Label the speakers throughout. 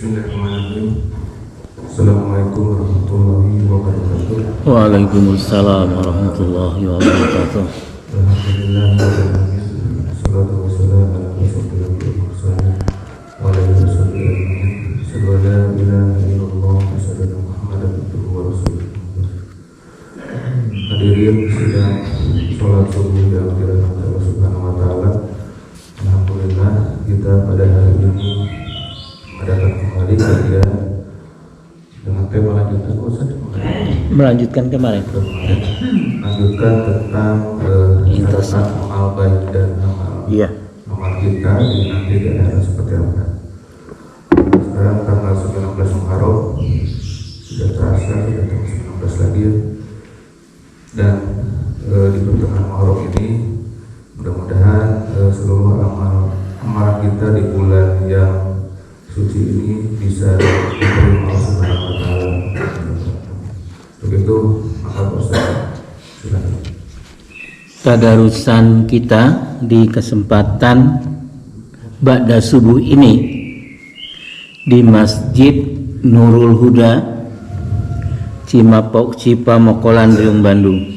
Speaker 1: Bismillahirrahmanirrahim. Assalamualaikum warahmatullahi wabarakatuh.
Speaker 2: Waalaikumsalam warahmatullahi wabarakatuh.
Speaker 1: Alhamdulillah, wassalatu wassalamu ala rasulillah wa ala alihi wasallam. Asyhadu an la ilaha illallah wa asyhadu anna Muhammadan abduhu wa rasuluh. Hadirin sidang sholat subuh yang dirahmati Allah Subhanahu wa taala. Alhamdulillah, kita pada hari ini mendapat kembali kajian dengan tema
Speaker 2: Melanjutkan kemarin.
Speaker 1: Lanjutkan tentang catatan amal baik dan amal kita di nanti di akhirat seperti apa. Sekarang tanggal 19 Muharram sudah terasa, sudah tanggal 19 lagi ya. Dan di pertengahan Muharram ini mudah-mudahan seluruh amalan kita di bulan yang suci ini bisa diterima Allah Subhanahu wa taala. Begitu, maka Ustaz silakan.
Speaker 2: Tadarusan kita di kesempatan ba'da subuh ini di Masjid Nurul Huda Cimapok Cipamokolan Riung Bandung,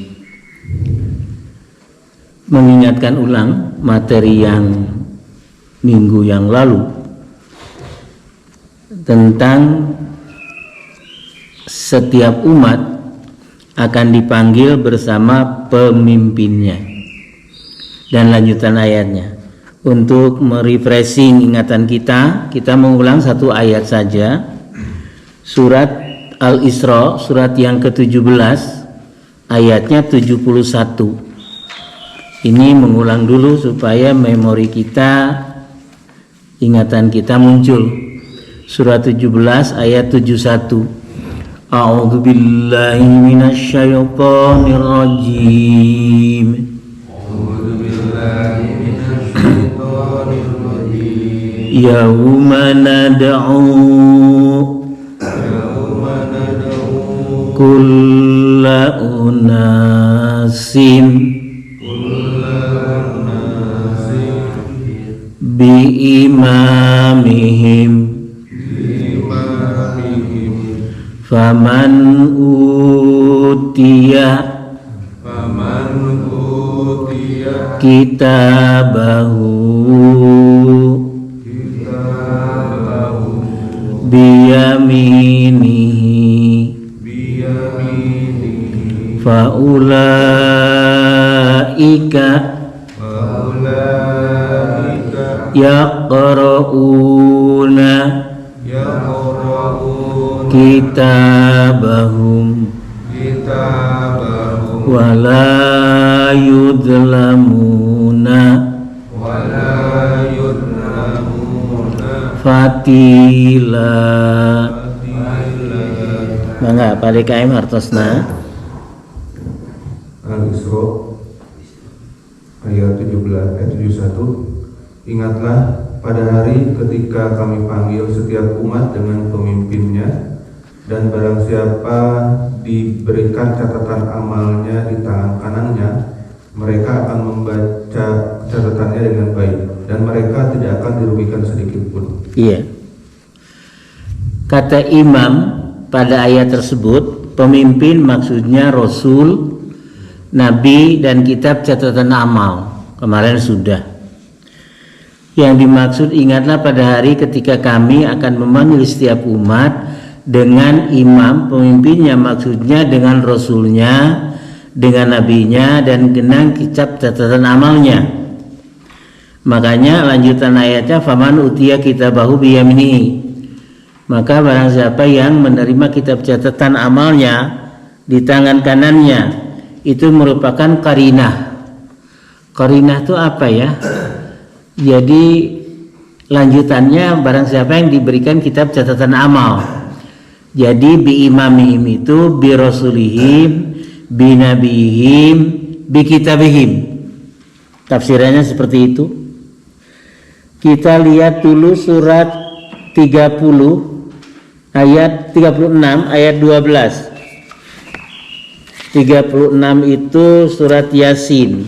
Speaker 2: mengingatkan ulang materi yang minggu yang lalu tentang setiap umat akan dipanggil bersama pemimpinnya, dan lanjutan ayatnya. Untuk merefreshing ingatan kita mengulang satu ayat saja, surat Al-Isra, surat yang ke-17 ayatnya 71. Ini mengulang dulu supaya memori kita, ingatan kita muncul. Surat 17 ayat 71. A'udzu billahi minasy syaithanir rajim.
Speaker 1: A'udzu billahi minasy syaithanir rajim.
Speaker 2: Yauma nad'u kulla unasim bi imamihim faman utiya kitabahu biyaminihi faulaika yaqra'una kitabahum wala yudlamuna fatila. Mangga pada KM hartosna
Speaker 1: Al-Isra ayat 17 ayat 71. Ingatlah pada hari ketika kami panggil setiap umat dengan pemimpinnya, dan barang siapa diberikan catatan amalnya di tangan kanannya, mereka akan membaca catatannya dengan baik dan mereka tidak akan dirugikan sedikit pun.
Speaker 2: Iya. Kata imam pada ayat tersebut, pemimpin maksudnya Rasul, Nabi, dan kitab catatan amal. Kemarin sudah. Yang dimaksud, ingatlah pada hari ketika kami akan memanggil setiap umat dengan imam, pemimpinnya maksudnya dengan Rasulnya, dengan Nabinya, dan dengan kitab catatan amalnya. Makanya lanjutan ayatnya, faman utiya kitabahu biyaminihi, maka barang siapa yang menerima kitab catatan amalnya di tangan kanannya, itu merupakan qarinah. Qarinah itu apa ya? Jadi lanjutannya, barang siapa yang diberikan kitab catatan amal. Jadi bi imamihim itu bi rasulihim, bi nabihim, bi kitabihim. Tafsirannya seperti itu. Kita lihat dulu surat 30 ayat 36 ayat 12. 36 itu surat Yasin.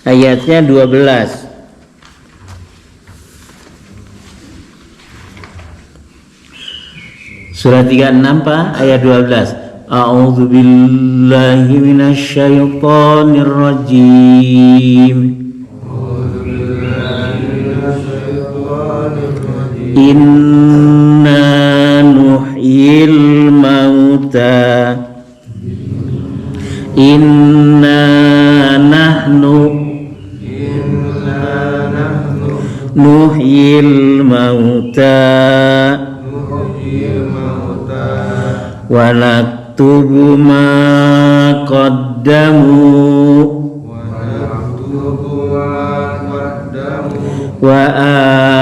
Speaker 2: Ayatnya 12. Surat 36 Pak, ayat 12. A'udzu billahi minasyaitonir rajim. Inna nuhyil mauta. Inna nahnu nuhyil mauta wa naktubu ma qaddamu wa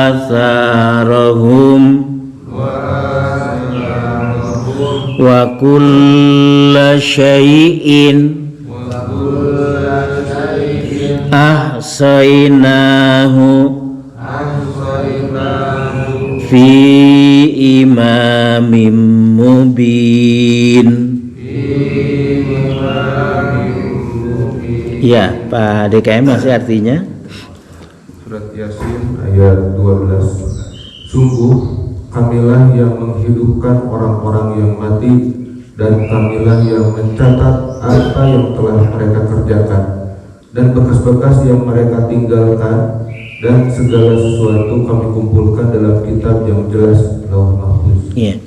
Speaker 2: atharahum wa kulla syai'in ahsaynahu fi imamin mubin. Ya, Pak DKM masih artinya
Speaker 1: Surat Yasin ayat 12. Sungguh kamilah yang menghidupkan orang-orang yang mati, dan kamilah yang mencatat apa yang telah mereka kerjakan dan bekas-bekas yang mereka tinggalkan, dan segala sesuatu kami kumpulkan dalam kitab yang jelas, Lauh Mahfuz.
Speaker 2: ya.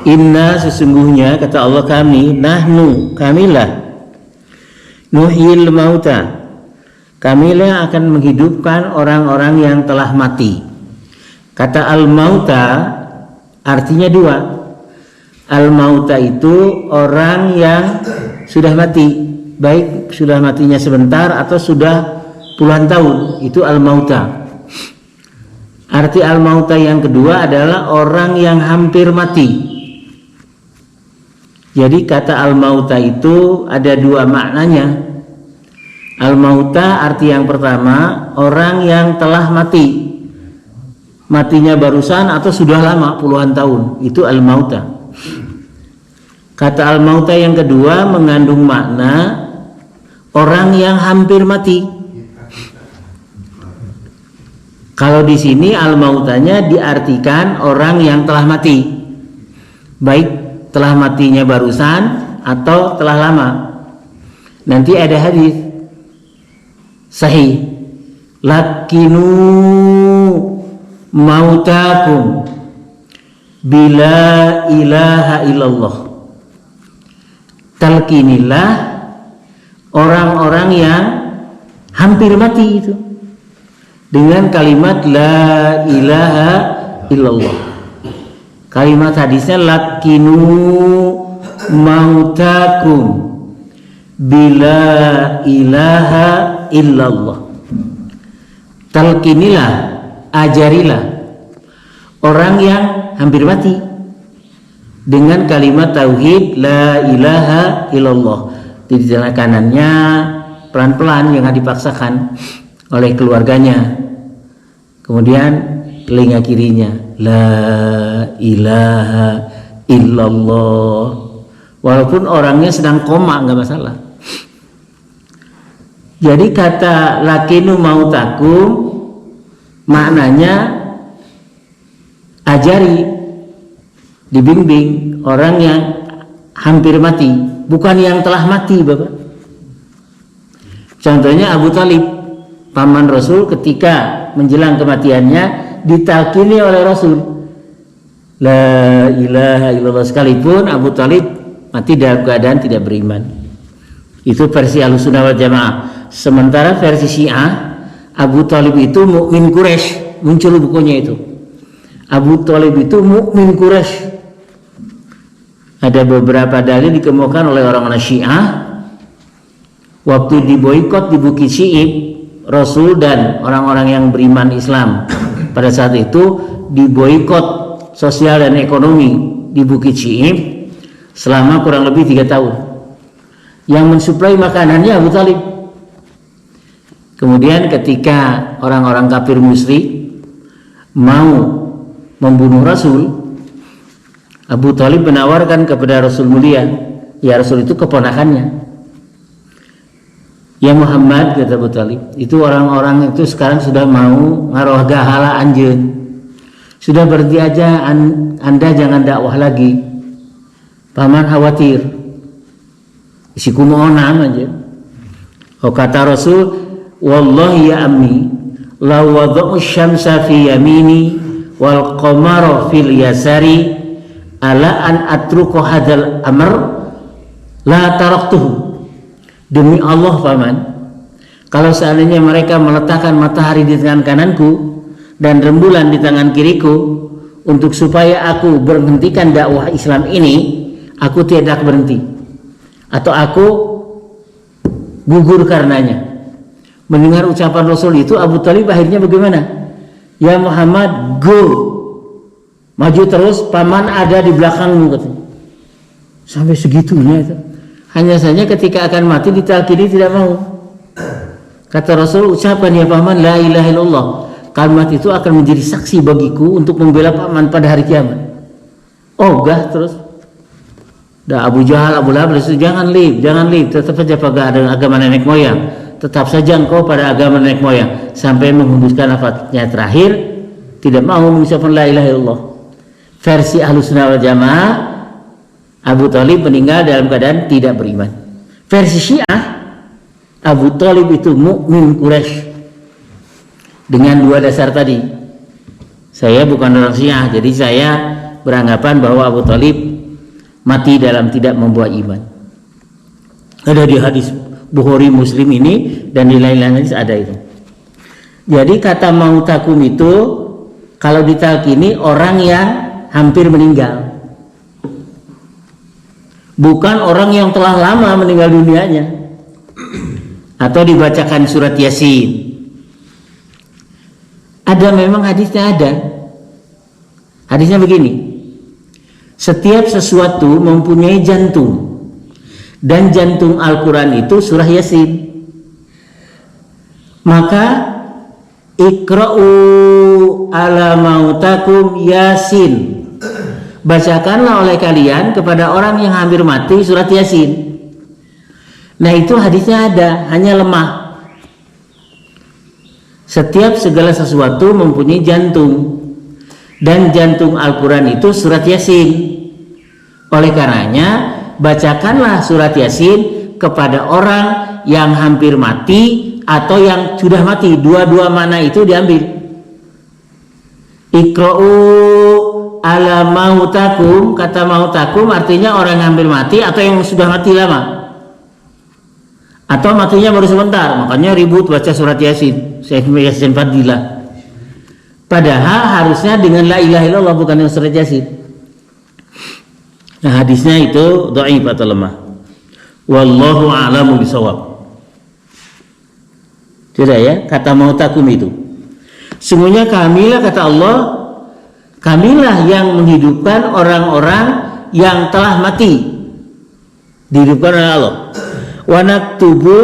Speaker 2: Inna, sesungguhnya kata Allah, kami, nahnu, kamilah, nuhyil mauta, kamilah akan menghidupkan orang-orang yang telah mati. Kata al-mauta artinya dua. Al-mauta itu orang yang sudah mati, baik sudah matinya sebentar atau sudah puluhan tahun, itu al-mauta. Arti al-mauta yang kedua adalah orang yang hampir mati. Jadi kata al-mauta itu ada dua maknanya. Al-mauta arti yang pertama, orang yang telah mati, matinya barusan atau sudah lama puluhan tahun, itu al-mauta. Kata al-mauta yang kedua mengandung makna orang yang hampir mati. Kalau di sini al-mautanya diartikan orang yang telah mati, baik telah matinya barusan atau telah lama. Nanti ada hadis sahih, lakinu mautakum bila ilaha illallah. Talkinilah orang-orang yang hampir mati itu dengan kalimat la ilaha illallah. Kalimat hadisnya lakinu mautakum bila ilaha illallah. Talkinilah, ajarilah orang yang hampir mati dengan kalimat tauhid la ilaha illallah. Di tangan kanannya pelan-pelan, jangan dipaksakan oleh keluarganya. Kemudian telinga kirinya la ilaha illallah. Walaupun orangnya sedang koma nggak masalah. Jadi kata lakinu mautakum maknanya ajari, dibimbing orang yang hampir mati, bukan yang telah mati, Bapak. Contohnya Abu Thalib, paman Rasul, ketika menjelang kematiannya ditalkini oleh Rasul la ilaha illallah, sekalipun Abu Thalib mati dalam keadaan tidak beriman. Itu versi Ahlussunnah wal Jamaah. Sementara versi Syiah, Abu Thalib itu mukmin Quraisy, muncul bukunya itu. Abu Thalib itu mukmin Quraisy. Ada beberapa dalil dikemukakan oleh orang-orang Syiah waktu diboikot di Bukit Syi'ib, Rasul dan orang-orang yang beriman Islam pada saat itu diboikot sosial dan ekonomi di Bukit Syi'ib selama kurang lebih 3 tahun. Yang mensuplai makanannya Abu Thalib. Kemudian ketika orang-orang kafir musyrik mau membunuh Rasul, Abu Thalib menawarkan kepada Rasul mulia, ya Rasul itu keponakannya. Ya Muhammad, kata Abu Thalib, itu orang-orang itu sekarang sudah mau ngaroh gahala anjeun. Sudah berhenti aja, Anda jangan dakwah lagi. Paman khawatir. Isi kumoonam aja. Oh, kata Rasul, wallahi ya ammi, law wada'u syamsa fi yamini wal qamara fil yasari ala an atruku hadzal amr la taraktuhu. Demi Allah paman, kalau seandainya mereka meletakkan matahari di tangan kananku dan rembulan di tangan kiriku untuk supaya aku berhentikan dakwah Islam ini, aku tidak berhenti atau aku gugur karenanya. Mendengar ucapan Rasul itu, Abu Thalib akhirnya bagaimana? Ya Muhammad, go, maju terus, paman ada di belakangmu, katanya. Sampai segitunya itu. Hanya saja ketika akan mati ditalkini tidak mau. Kata Rasul, ucapan ya paman la ilaha illallah, kalimat itu akan menjadi saksi bagiku untuk membela paman pada hari kiamat. Ogah terus. Dah Abu Jahal, Abu Lahab, jangan leave, tetap saja pada agama nenek moyang. Tetap saja engkau pada agama nenek moyang, sampai menghembuskan nafasnya terakhir tidak mau mengucapkan la ilaha illallah. Versi Ahlussunnah wal Jamaah, Abu Thalib meninggal dalam keadaan tidak beriman. Versi Syiah, Abu Thalib itu mukmin Quraisy. Dengan dua dasar tadi. Saya bukan orang Syiah, jadi saya beranggapan bahwa Abu Thalib mati dalam tidak membawa iman. Ada di hadis Bukhari Muslim ini dan di lain-lain hadis ada itu. Jadi kata mautakum itu kalau ditalkini orang yang hampir meninggal, bukan orang yang telah lama meninggal dunianya. Atau dibacakan surat Yasin. Ada memang hadisnya ada. Hadisnya begini. Setiap sesuatu mempunyai jantung. Dan jantung Al-Quran itu surah Yasin. Maka ikra'u ala mautakum Yasin. Bacakanlah oleh kalian kepada orang yang hampir mati surat Yasin. Nah itu hadisnya ada, hanya lemah. Setiap segala sesuatu mempunyai jantung. Dan jantung Al-Quran itu surat Yasin. Oleh karenanya bacakanlah surat Yasin kepada orang yang hampir mati atau yang sudah mati. Dua-dua mana itu diambil. Ikra'u ala mautakum, kata mautakum artinya orang yang hampir mati atau yang sudah mati lama. Atau matinya baru sebentar, makanya ribut baca surat Yasin. Yasin Fadilah. Padahal harusnya dengan la ilaha illallah, bukan dengan surat Yasin. Nah hadisnya itu dhaif atau lemah. Wallahu a'lamu bishawab. Tidak ya, kata mautakum itu. Sungguhnya kamilah, kata Allah, kamilah yang menghidupkan orang-orang yang telah mati. Dihidupkan oleh Allah. Wa naktubu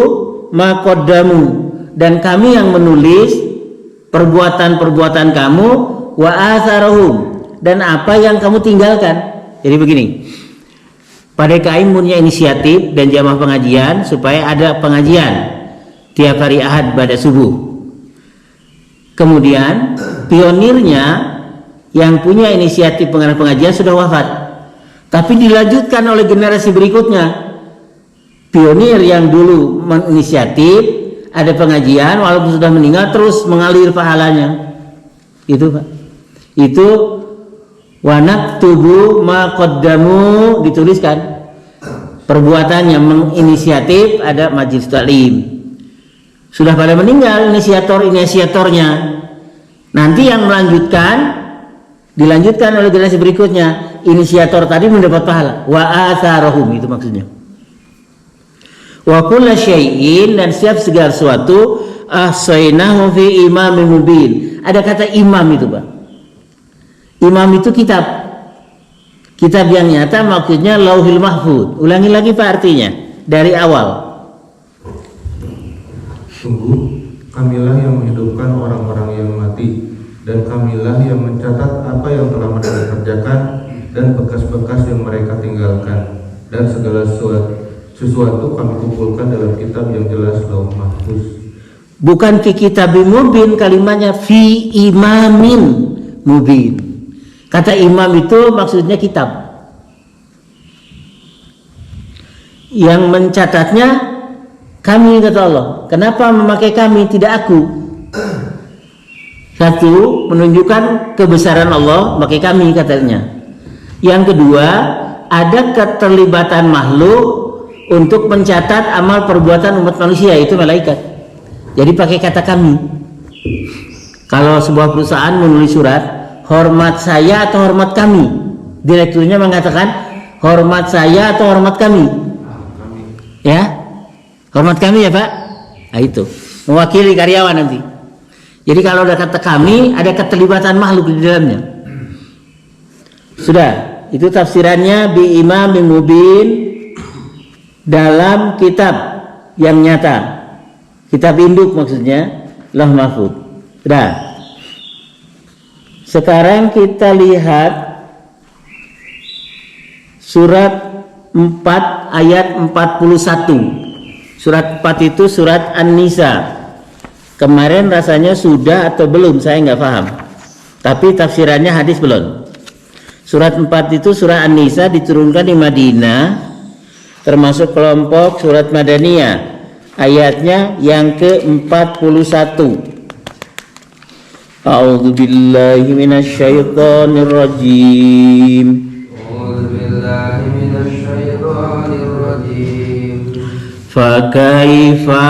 Speaker 2: ma qaddamu, dan kami yang menulis perbuatan-perbuatan kamu, wa atharahum, dan apa yang kamu tinggalkan. Jadi begini, pada KAIM punya inisiatif dan jamaah pengajian supaya ada pengajian tiap hari Ahad pada subuh. Kemudian pionirnya yang punya inisiatif pengajian sudah wafat, tapi dilanjutkan oleh generasi berikutnya. Pionir yang dulu menginisiatif ada pengajian walaupun sudah meninggal terus mengalir pahalanya. Itu Pak. Itu wa naktubu ma qaddamu, dituliskan perbuatan yang menginisiatif, ada majelis taklim. Sudah pada meninggal inisiatornya. Nanti yang melanjutkan dilanjutkan oleh generasi berikutnya. Inisiator tadi mendapat pahala. Wa atharahum, itu maksudnya. Wa kullu syai'in, dan setiap segala sesuatu ahsaynahu fi imamin mubin. Ada kata imam itu, Pak. Imam itu kitab. Kitab yang nyata maksudnya Lauhil Mahfuz. Ulangi lagi Pak artinya dari awal.
Speaker 1: Sungguh kamilah yang menghidupkan orang-orang yang mati, dan kamilah yang mencatat apa yang telah mereka kerjakan dan bekas-bekas yang mereka tinggalkan, dan segala sesuatu kami kumpulkan dalam kitab yang jelas Lauh Mahfuz.
Speaker 2: Bukan fi kitabim mubin, kalimatnya fi imamin mubin. Kata imam itu maksudnya kitab. Yang mencatatnya kami, kata Allah. Kenapa memakai kami, tidak aku? Satu, menunjukkan kebesaran Allah, pakai kami katanya. Yang kedua, ada keterlibatan makhluk untuk mencatat amal perbuatan umat manusia, itu malaikat. Jadi pakai kata kami. Kalau sebuah perusahaan menulis surat, hormat saya atau hormat kami, direkturnya mengatakan hormat saya atau hormat kami. Ya, hormat kami ya Pak. Nah itu mewakili karyawan nanti. Jadi kalau ada kata kami, ada keterlibatan makhluk di dalamnya. Sudah, itu tafsirannya bi imamin mubin dalam kitab yang nyata. Kitab induk maksudnya, Lauh Mahfuz. Sudah. Sekarang kita lihat surat 4 ayat 41. Surat 4 itu surat An-Nisa. Kemarin rasanya sudah atau belum, saya nggak paham. Tapi tafsirannya hadis belum. Surat 4 itu surah An-Nisa, diturunkan di Madinah, termasuk kelompok surat Madaniyah. Ayatnya yang ke-41. A'udzu billahi minasyaitonir rajim.
Speaker 3: A'udzu billahi minasyaitonir rajim.
Speaker 2: Fa kaifa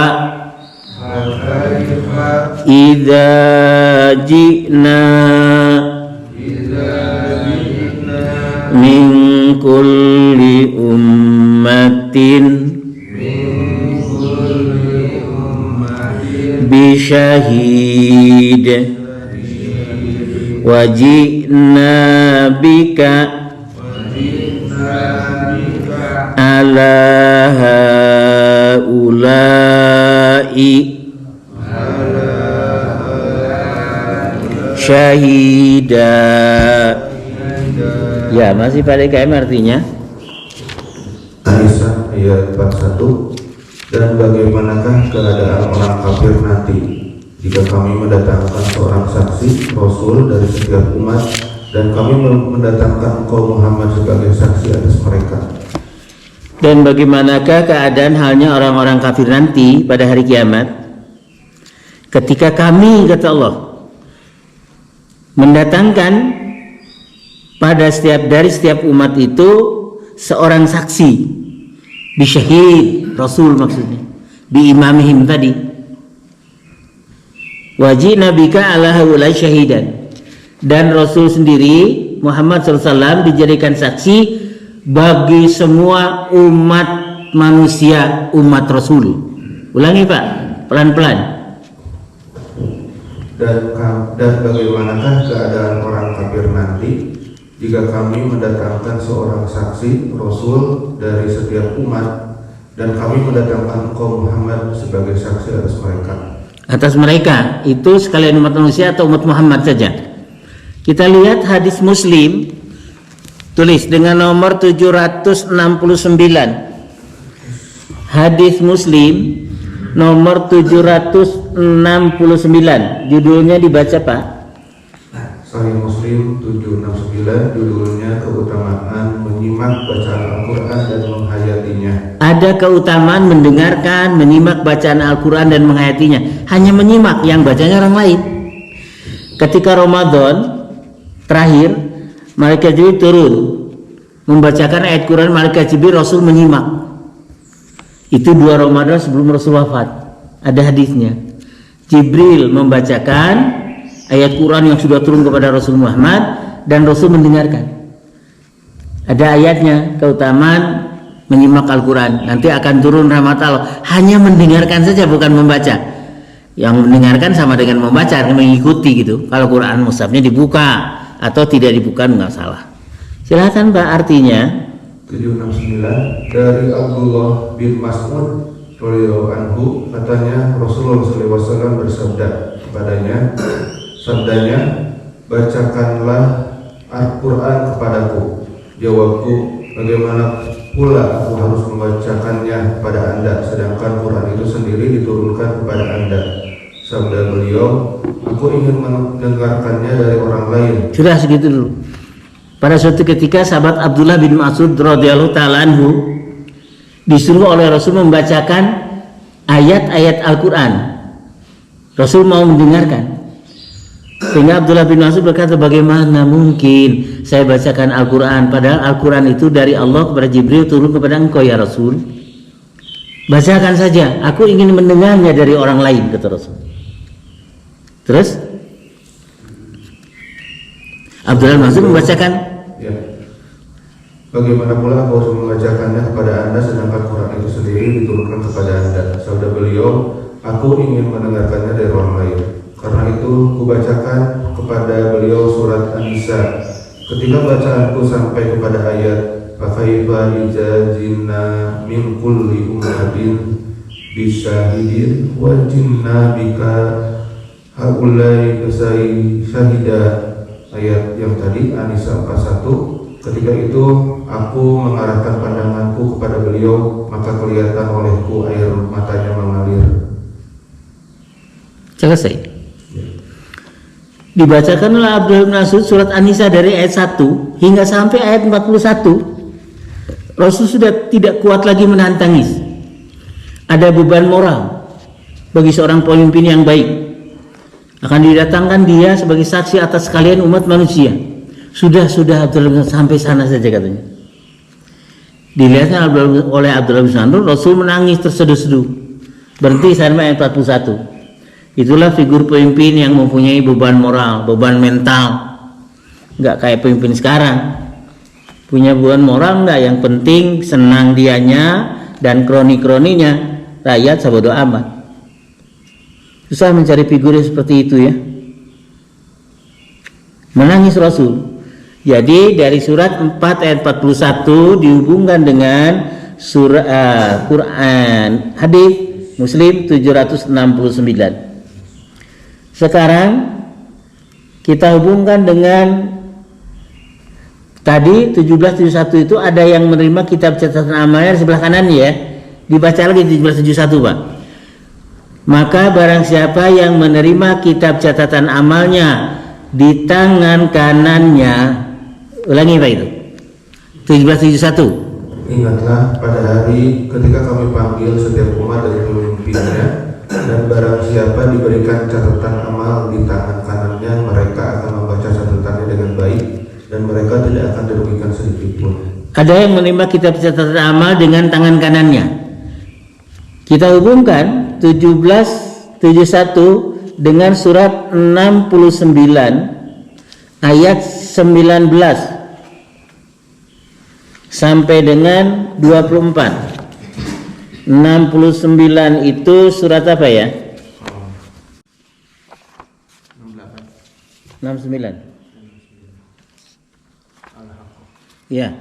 Speaker 2: idza ji'na min kulli ummatin bi syahid wa ji'na bika ala haula'i syahida. Ya, masih pada KM artinya.
Speaker 1: An-Nisa ayat 41. Dan bagaimanakah keadaan orang kafir nanti jika kami mendatangkan seorang saksi Rasul dari setiap umat dan kami mendatangkan engkau Muhammad sebagai saksi atas mereka.
Speaker 2: Dan bagaimanakah keadaan halnya orang-orang kafir nanti pada hari kiamat ketika kami, kata Allah, mendatangkan pada dari setiap umat itu seorang saksi, bisyahid, Rasul maksudnya, bi imamihim tadi, wajib nabika ala haulai syahidan, dan Rasul sendiri Muhammad SAW dijadikan saksi bagi semua umat manusia, umat Rasul. Ulangi Pak, pelan-pelan.
Speaker 1: Dan bagaimanakah keadaan orang kafir nanti jika kami mendatangkan seorang saksi Rasul dari setiap umat dan kami mendatangkan engkau Muhammad sebagai saksi atas mereka.
Speaker 2: Atas mereka itu sekalian umat manusia atau umat Muhammad saja. Kita lihat hadis Muslim, tulis dengan nomor 769. Hadis Muslim nomor 769. Judulnya dibaca Pak.
Speaker 1: Sahih Muslim 769, judulnya keutamaan menyimak bacaan Al-Quran dan menghayatinya.
Speaker 2: Ada keutamaan mendengarkan, menyimak bacaan Al-Quran dan menghayatinya. Hanya menyimak, yang bacanya orang lain. Ketika Ramadan terakhir, malaikat Jibril turun membacakan ayat Quran, malaikat Jibril, Rasul menyimak. Itu 2 Ramadan sebelum Rasul wafat. Ada hadisnya. Jibril membacakan ayat Quran yang sudah turun kepada Rasul Muhammad dan Rasul mendengarkan. Ada ayatnya, keutamaan menyimak Al-Quran. Nanti akan turun rahmat Allah. Hanya mendengarkan saja, bukan membaca. Yang mendengarkan sama dengan membaca, mengikuti gitu. Kalau Quran mushafnya dibuka atau tidak dibuka nggak salah. Silakan Pak, artinya.
Speaker 1: 769 dari Abdullah bin Mas'ud radhiyallahu anhu, katanya Rasulullah SAW bersabda kepadanya, sabdanya, bacakanlah Al-Quran kepadaku. Jawabku, bagaimana pula aku harus membacakannya kepada anda, sedangkan Quran itu sendiri diturunkan kepada anda. Sabda beliau, aku ingin mendengarkannya dari orang lain.
Speaker 2: Sudah segitu dulu. Pada suatu ketika sahabat Abdullah bin Mas'ud radhiyallahu taala anhu disuruh oleh Rasul membacakan ayat-ayat Al-Quran. Rasul mau mendengarkan. Sehingga Abdullah bin Mas'ud berkata, bagaimana mungkin saya bacakan Al-Quran, padahal Al-Quran itu dari Allah kepada Jibril turun kepada engkau ya Rasul. Bacakan saja, aku ingin mendengarnya dari orang lain, kata Rasul. Terus Abdullah bin Mas'ud membacakan,
Speaker 1: ya. Bagaimana pula aku harus membacakannya kepada Anda sedangkan Quran itu sendiri diturunkan kepada Anda? Sabda beliau, aku ingin mendengarkannya dari orang lain. Karena itu kubacakan kepada beliau surat An-Nisa. Ketika bacaanku sampai kepada ayat fakaifa idza jinna min kulli ummatin bisyahidin wa jinna bika haulai kasai syahida, ayat yang tadi An-Nisa 41. Ketika itu aku mengarahkan pandanganku kepada beliau, maka kelihatan olehku air matanya mengalir.
Speaker 2: selesai. Dibacakan oleh Abdullah bin Mas'ud surat An-Nisa dari ayat 1 hingga sampai ayat 41. Rasul sudah tidak kuat lagi menahan tangis. Ada beban moral bagi seorang pemimpin yang baik. Akan didatangkan dia sebagai saksi atas sekalian umat manusia. Sudah Abdullah bin Mas'ud, sampai sana saja katanya. Dilihatnya oleh Abdullah bin Mas'ud, Rasul menangis terseduh-seduh. Berhenti sampai ayat 41. Itulah figur pemimpin yang mempunyai beban moral, beban mental. Enggak kayak pemimpin sekarang. Punya beban moral enggak? Yang penting senang dianya dan kroni-kroninya. Rakyat sabodo amat. Susah mencari figur yang seperti itu ya. Menangis Rasul. Jadi dari surat 4 ayat 41 dihubungkan dengan surah Quran hadis Muslim 769. Sekarang kita hubungkan dengan tadi 1771 itu ada yang menerima kitab catatan amalnya di sebelah kanan ya. Dibaca lagi 1771 Pak. Maka barang siapa yang menerima kitab catatan amalnya di tangan kanannya, ulangi Pak itu 1771.
Speaker 1: Ingatlah pada hari ketika kami panggil setiap umat dari pemimpinnya, dan barang siapa diberikan catatan amal di tangan kanannya, mereka akan membaca catatannya dengan baik dan mereka tidak akan dirugikan sedikit pun.
Speaker 2: Ada yang menerima kitab catatan amal dengan tangan kanannya. Kita hubungkan 1771 dengan surat 69 ayat 19 sampai dengan 24. 69 itu surat apa ya? 69. Ya.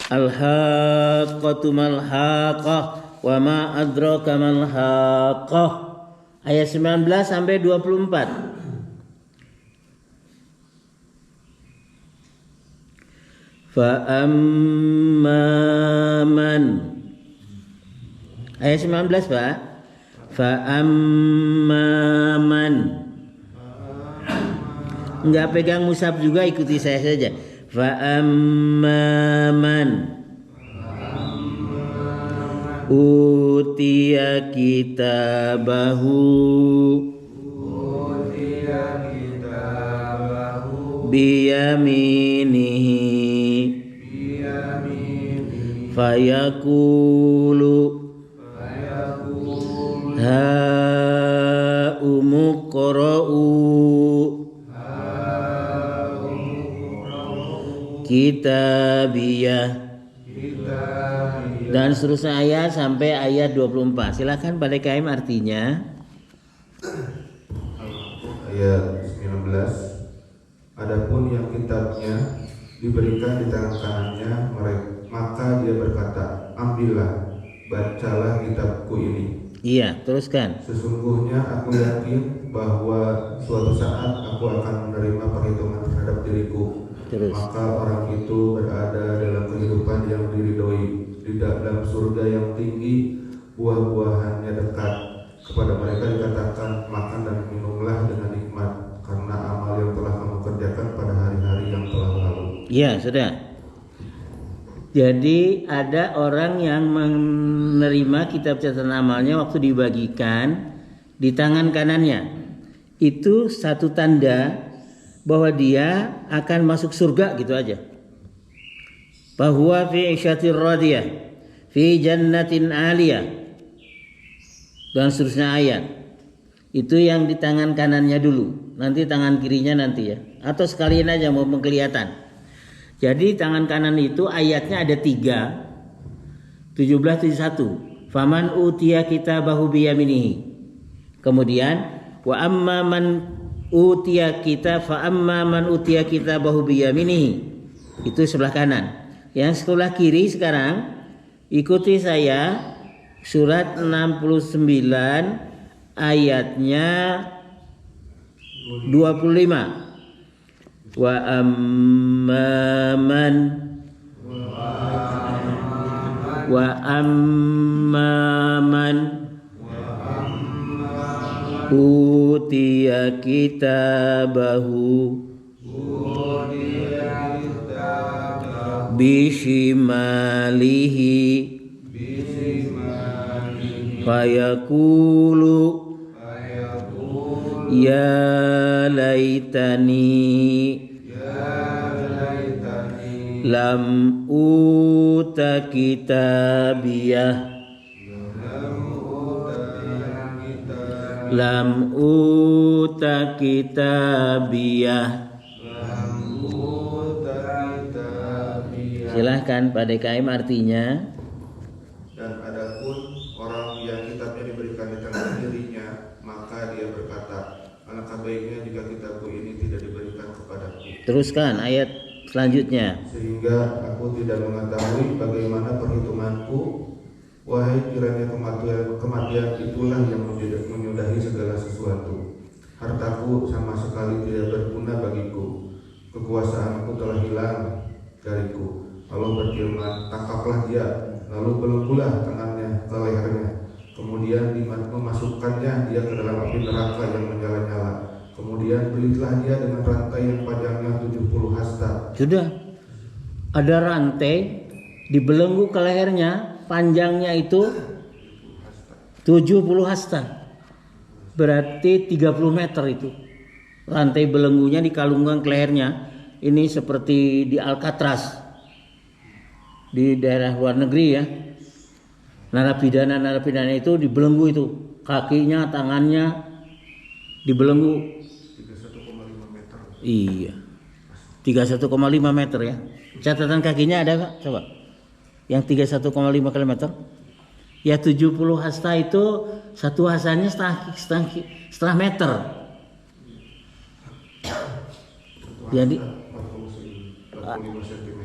Speaker 2: Al-haqqatu mal-haqqah wa ma adraka mal-haqqah. Ayat 19 sampai 24. Fa amman ayat 19 Pak. Fa'amman. Enggak pegang mushaf juga, ikuti saya saja. Fa'amman utiya kitabahu biyaminihi fayaqulu umqra'u kitabiyah dan seterusnya ayat sampai ayat 24. Silakan Pak DKM artinya.
Speaker 1: Ayat 19. Adapun yang kitabnya diberikan di tangan kanannya, maka dia berkata, ambillah, bacalah kitabku ini.
Speaker 2: Iya, teruskan.
Speaker 1: Sesungguhnya aku yakin bahwa suatu saat aku akan menerima perhitungan terhadap diriku.
Speaker 2: Terus.
Speaker 1: Maka orang itu berada dalam kehidupan yang diridhoi, di dalam surga yang tinggi, buah-buahannya dekat. Kepada mereka dikatakan, makan dan minumlah dengan nikmat karena amal yang telah kamu kerjakan pada hari-hari yang telah lalu.
Speaker 2: Ya, sudah. Jadi ada orang yang menerima kitab catatan amalnya waktu dibagikan di tangan kanannya. Itu satu tanda bahwa dia akan masuk surga gitu aja. Bahwa fi isyatir radiyah fi jannatin aliyah dan seterusnya ayat. Itu yang di tangan kanannya dulu. Nanti tangan kirinya nanti ya. Atau sekalian aja mau kelihatan. Jadi tangan kanan itu ayatnya ada 3. 17-71. Faman utiya kitabahu biyaminihi. Kemudian wa amma man utiya kitabahu biyaminihi. Itu sebelah kanan. Yang sebelah kiri sekarang ikuti saya surat 69 ayatnya 25. Wa amman utiya kitabahu bishimalihi fayaqulu ya laitani lam uta kitabiyah Silahkan Pak DKM artinya.
Speaker 1: Dan adapun orang yang kitabnya diberikan di tangan dirinya, maka dia berkata, alangkah baiknya jika kitabku ini tidak diberikan kepadaku.
Speaker 2: Teruskan ayat selanjutnya.
Speaker 1: Sehingga aku tidak mengetahui bagaimana perhitunganku. Wahai kiranya kematian itulah yang menyudahi segala sesuatu. Hartaku sama sekali tidak berguna bagiku. Kekuasaanku telah hilang dariku. Allah berfirman, tangkaplah dia, lalu belenggulah tangannya ke lehernya. Kemudian memasukkannya dia ke dalam api neraka yang menyala-nyala. Kemudian belitlah dia dengan rantai yang panjangnya 70 hasta.
Speaker 2: Sudah ada rantai dibelenggu ke lehernya, panjangnya itu 70 hasta. Berarti 30 meter itu. Rantai belenggunya dikalungkan ke lehernya. Ini seperti di Alcatraz di daerah luar negeri ya. Narapidana itu dibelenggu itu, kakinya, tangannya dibelenggu.
Speaker 1: 31,5 meter.
Speaker 2: Iya. 31,5 meter ya. Catatan kakinya ada Pak? Coba. Yang 31,5 km. Ya 70 hasta itu satu hastanya setengah meter. Jadi
Speaker 1: 45 cm.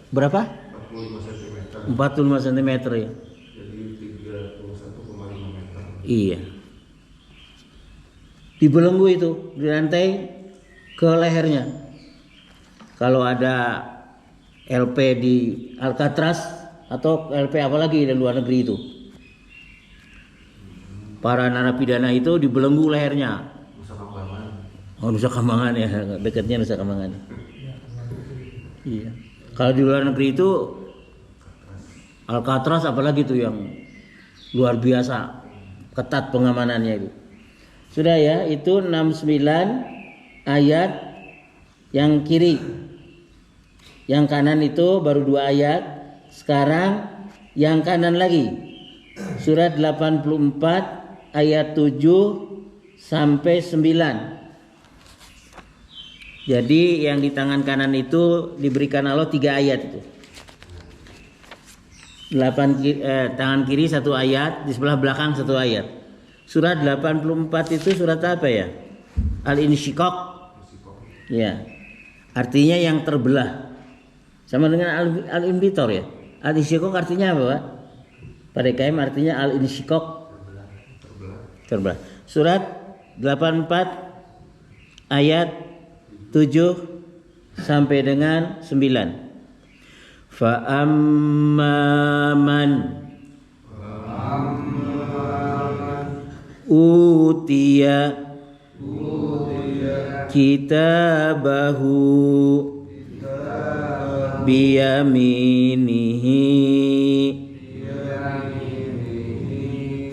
Speaker 2: berapa?
Speaker 1: 45 cm.
Speaker 2: 45 cm ya.
Speaker 1: Jadi 31,5 meter.
Speaker 2: Iya. Dibelenggu itu, dirantai ke lehernya. Kalau ada LP di Alcatraz atau LP apalagi di luar negeri itu, para narapidana itu dibelenggu lehernya.
Speaker 1: Nusa Kambangan.
Speaker 2: Oh, Nusa Kambangan ya, dekatnya Nusa Kambangan. Iya. Kalau di luar negeri itu Alcatraz apalagi tuh yang luar biasa ketat pengamanannya itu. Sudah ya, itu 69 ayat yang kiri. Yang kanan itu baru 2 ayat. Sekarang yang kanan lagi. Surat 84 ayat 7 sampai 9. Jadi yang di tangan kanan itu diberikan Allah 3 ayat itu. Tangan kiri 1 ayat, di sebelah belakang 1 ayat. Surat 84 itu surat apa ya? Al-Insyiqaq. Ya. Artinya yang terbelah. Sama dengan Al-Inbitor ya. Al-Insyiqaq artinya apa, Pak? Pada DKM artinya Al-Insyiqaq. Terbelah. Surat 84 ayat 7 sampai dengan 9. Fa amman utiya kitabahu biyaminihi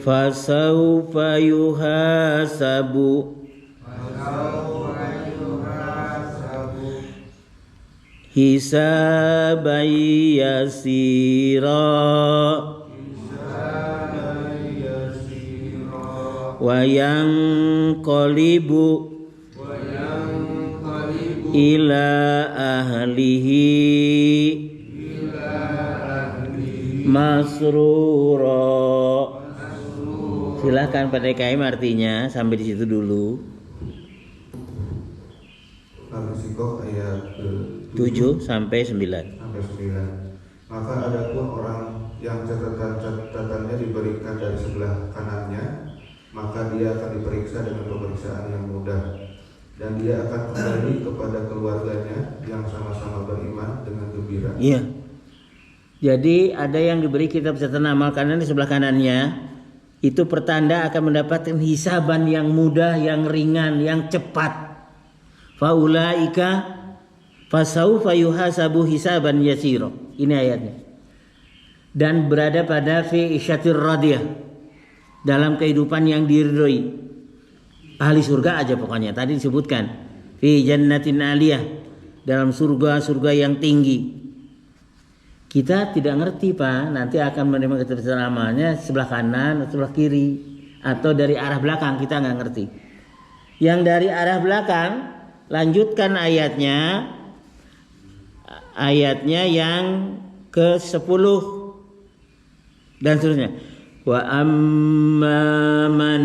Speaker 2: fasawfa yuhasabu hisaban yasira wa yanqalibu ila ahlihi masrura. Silahkan Pak DKM artinya sampai di situ dulu.
Speaker 1: Al-Insyirah ayat
Speaker 2: 7 sampai 9.
Speaker 1: Maka adapun orang yang catatannya diberikan dari sebelah kanannya, maka dia akan diperiksa dengan pemeriksaan yang mudah, dan dia akan kembali kepada keluarganya yang sama-sama beriman dengan gembira.
Speaker 2: Iya. Jadi ada yang diberi kitab catatan amal kanan di sebelah kanannya, itu pertanda akan mendapatkan hisaban yang mudah, yang ringan, yang cepat. Faulaika fasaufa yuhasabu hisaban yasira. Ini ayatnya. Dan berada pada fi isyatir radiyah, dalam kehidupan yang diridhoi. Ahli surga aja pokoknya. Tadi disebutkan fi jannatin aliyah, dalam surga-surga yang tinggi. Kita tidak ngerti Pak, nanti akan menerima keterisian amalnya sebelah kanan atau sebelah kiri, atau dari arah belakang, kita nggak ngerti. Yang dari arah belakang, lanjutkan ayatnya yang ke-10 dan seterusnya. Wa amman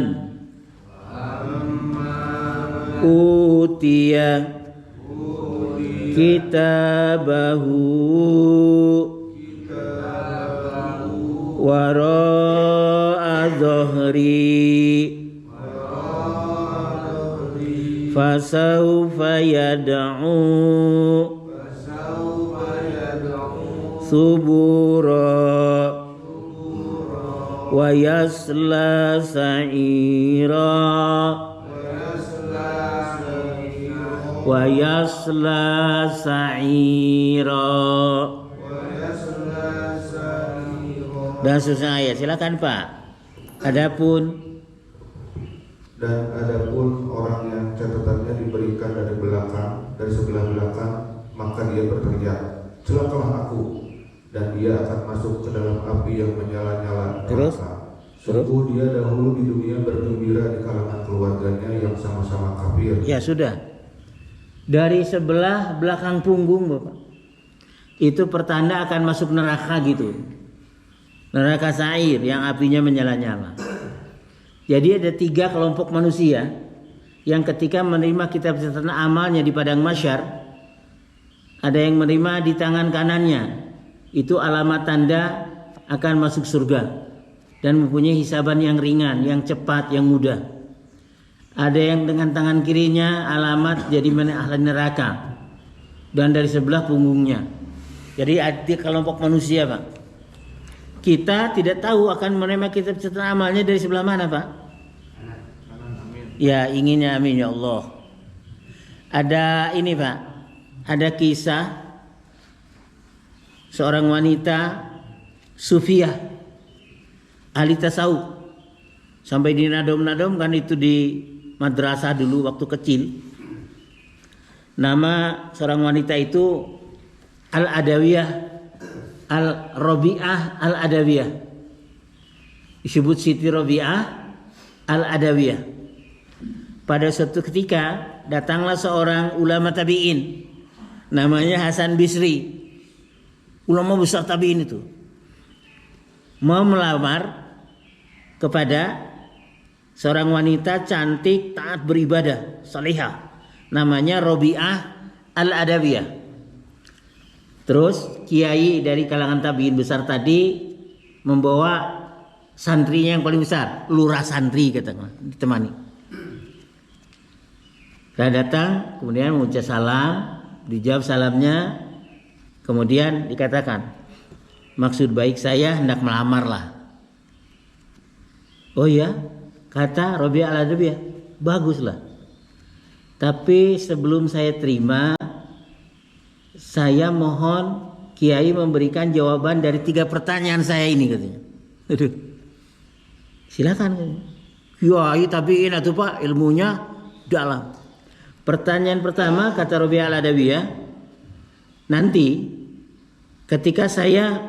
Speaker 2: utiya kitabahu wara'a dhahri fasawfa yad'u subura wa yasla sa'ira wa yasla sa'ira dan seterusnya ayat. Silakan Pak. Adapun
Speaker 1: orang yang catatannya diberikan dari belakang, dari sebelah belakang, maka dia berteriak, celakalah aku, dan dia akan masuk ke dalam api yang menyala-nyala neraka. Sungguh dia dahulu di dunia bergembira di kalangan keluarganya yang sama-sama kafir.
Speaker 2: Ya sudah. Dari sebelah belakang punggung Bapak, itu pertanda akan masuk neraka gitu. Neraka sa'ir yang apinya menyala-nyala. Jadi ada 3 kelompok manusia yang ketika menerima kitab catatan amalnya di padang mahsyar, ada yang menerima di tangan kanannya, itu alamat tanda akan masuk surga dan mempunyai hisaban yang ringan, yang cepat, yang mudah. Ada yang dengan tangan kirinya alamat jadi ahli neraka dan dari sebelah punggungnya. Jadi ada kelompok manusia Pak. Kita tidak tahu akan menerima kitab catatan amalnya dari sebelah mana Pak? Ya inginnya amin ya Allah. Ada ini Pak, ada kisah seorang wanita Sufiyah ahli tasawuf, sampai dinadom-nadom kan itu di madrasah dulu waktu kecil. Nama seorang wanita itu Al-Adawiyah, Al-Rabi'ah Al-Adawiyah, disebut Siti Rabi'ah Al-Adawiyah. Pada suatu ketika datanglah seorang ulama tabi'in namanya Hasan Bisri, ulama besar tabi'in itu, mau melamar kepada seorang wanita cantik, taat beribadah, salihah, namanya Rabi'ah Al-Adawiyah. Terus kiai dari kalangan tabi'in besar tadi membawa santrinya yang paling besar, lurah santri katakanlah, ditemani. Saya datang, kemudian mengucap salam, dijawab salamnya, kemudian dikatakan, maksud baik saya hendak melamarlah. Oh ya, kata Rabi'ah Al-Adawiyah, baguslah. Tapi sebelum saya terima, Saya mohon Kiai memberikan jawaban dari 3 pertanyaan saya ini katanya. Aduh. Silakan. Kiai tabiin atuh Pak, ilmunya dalam. Pertanyaan pertama kata Rabi' al-Adawiyah, nanti ketika saya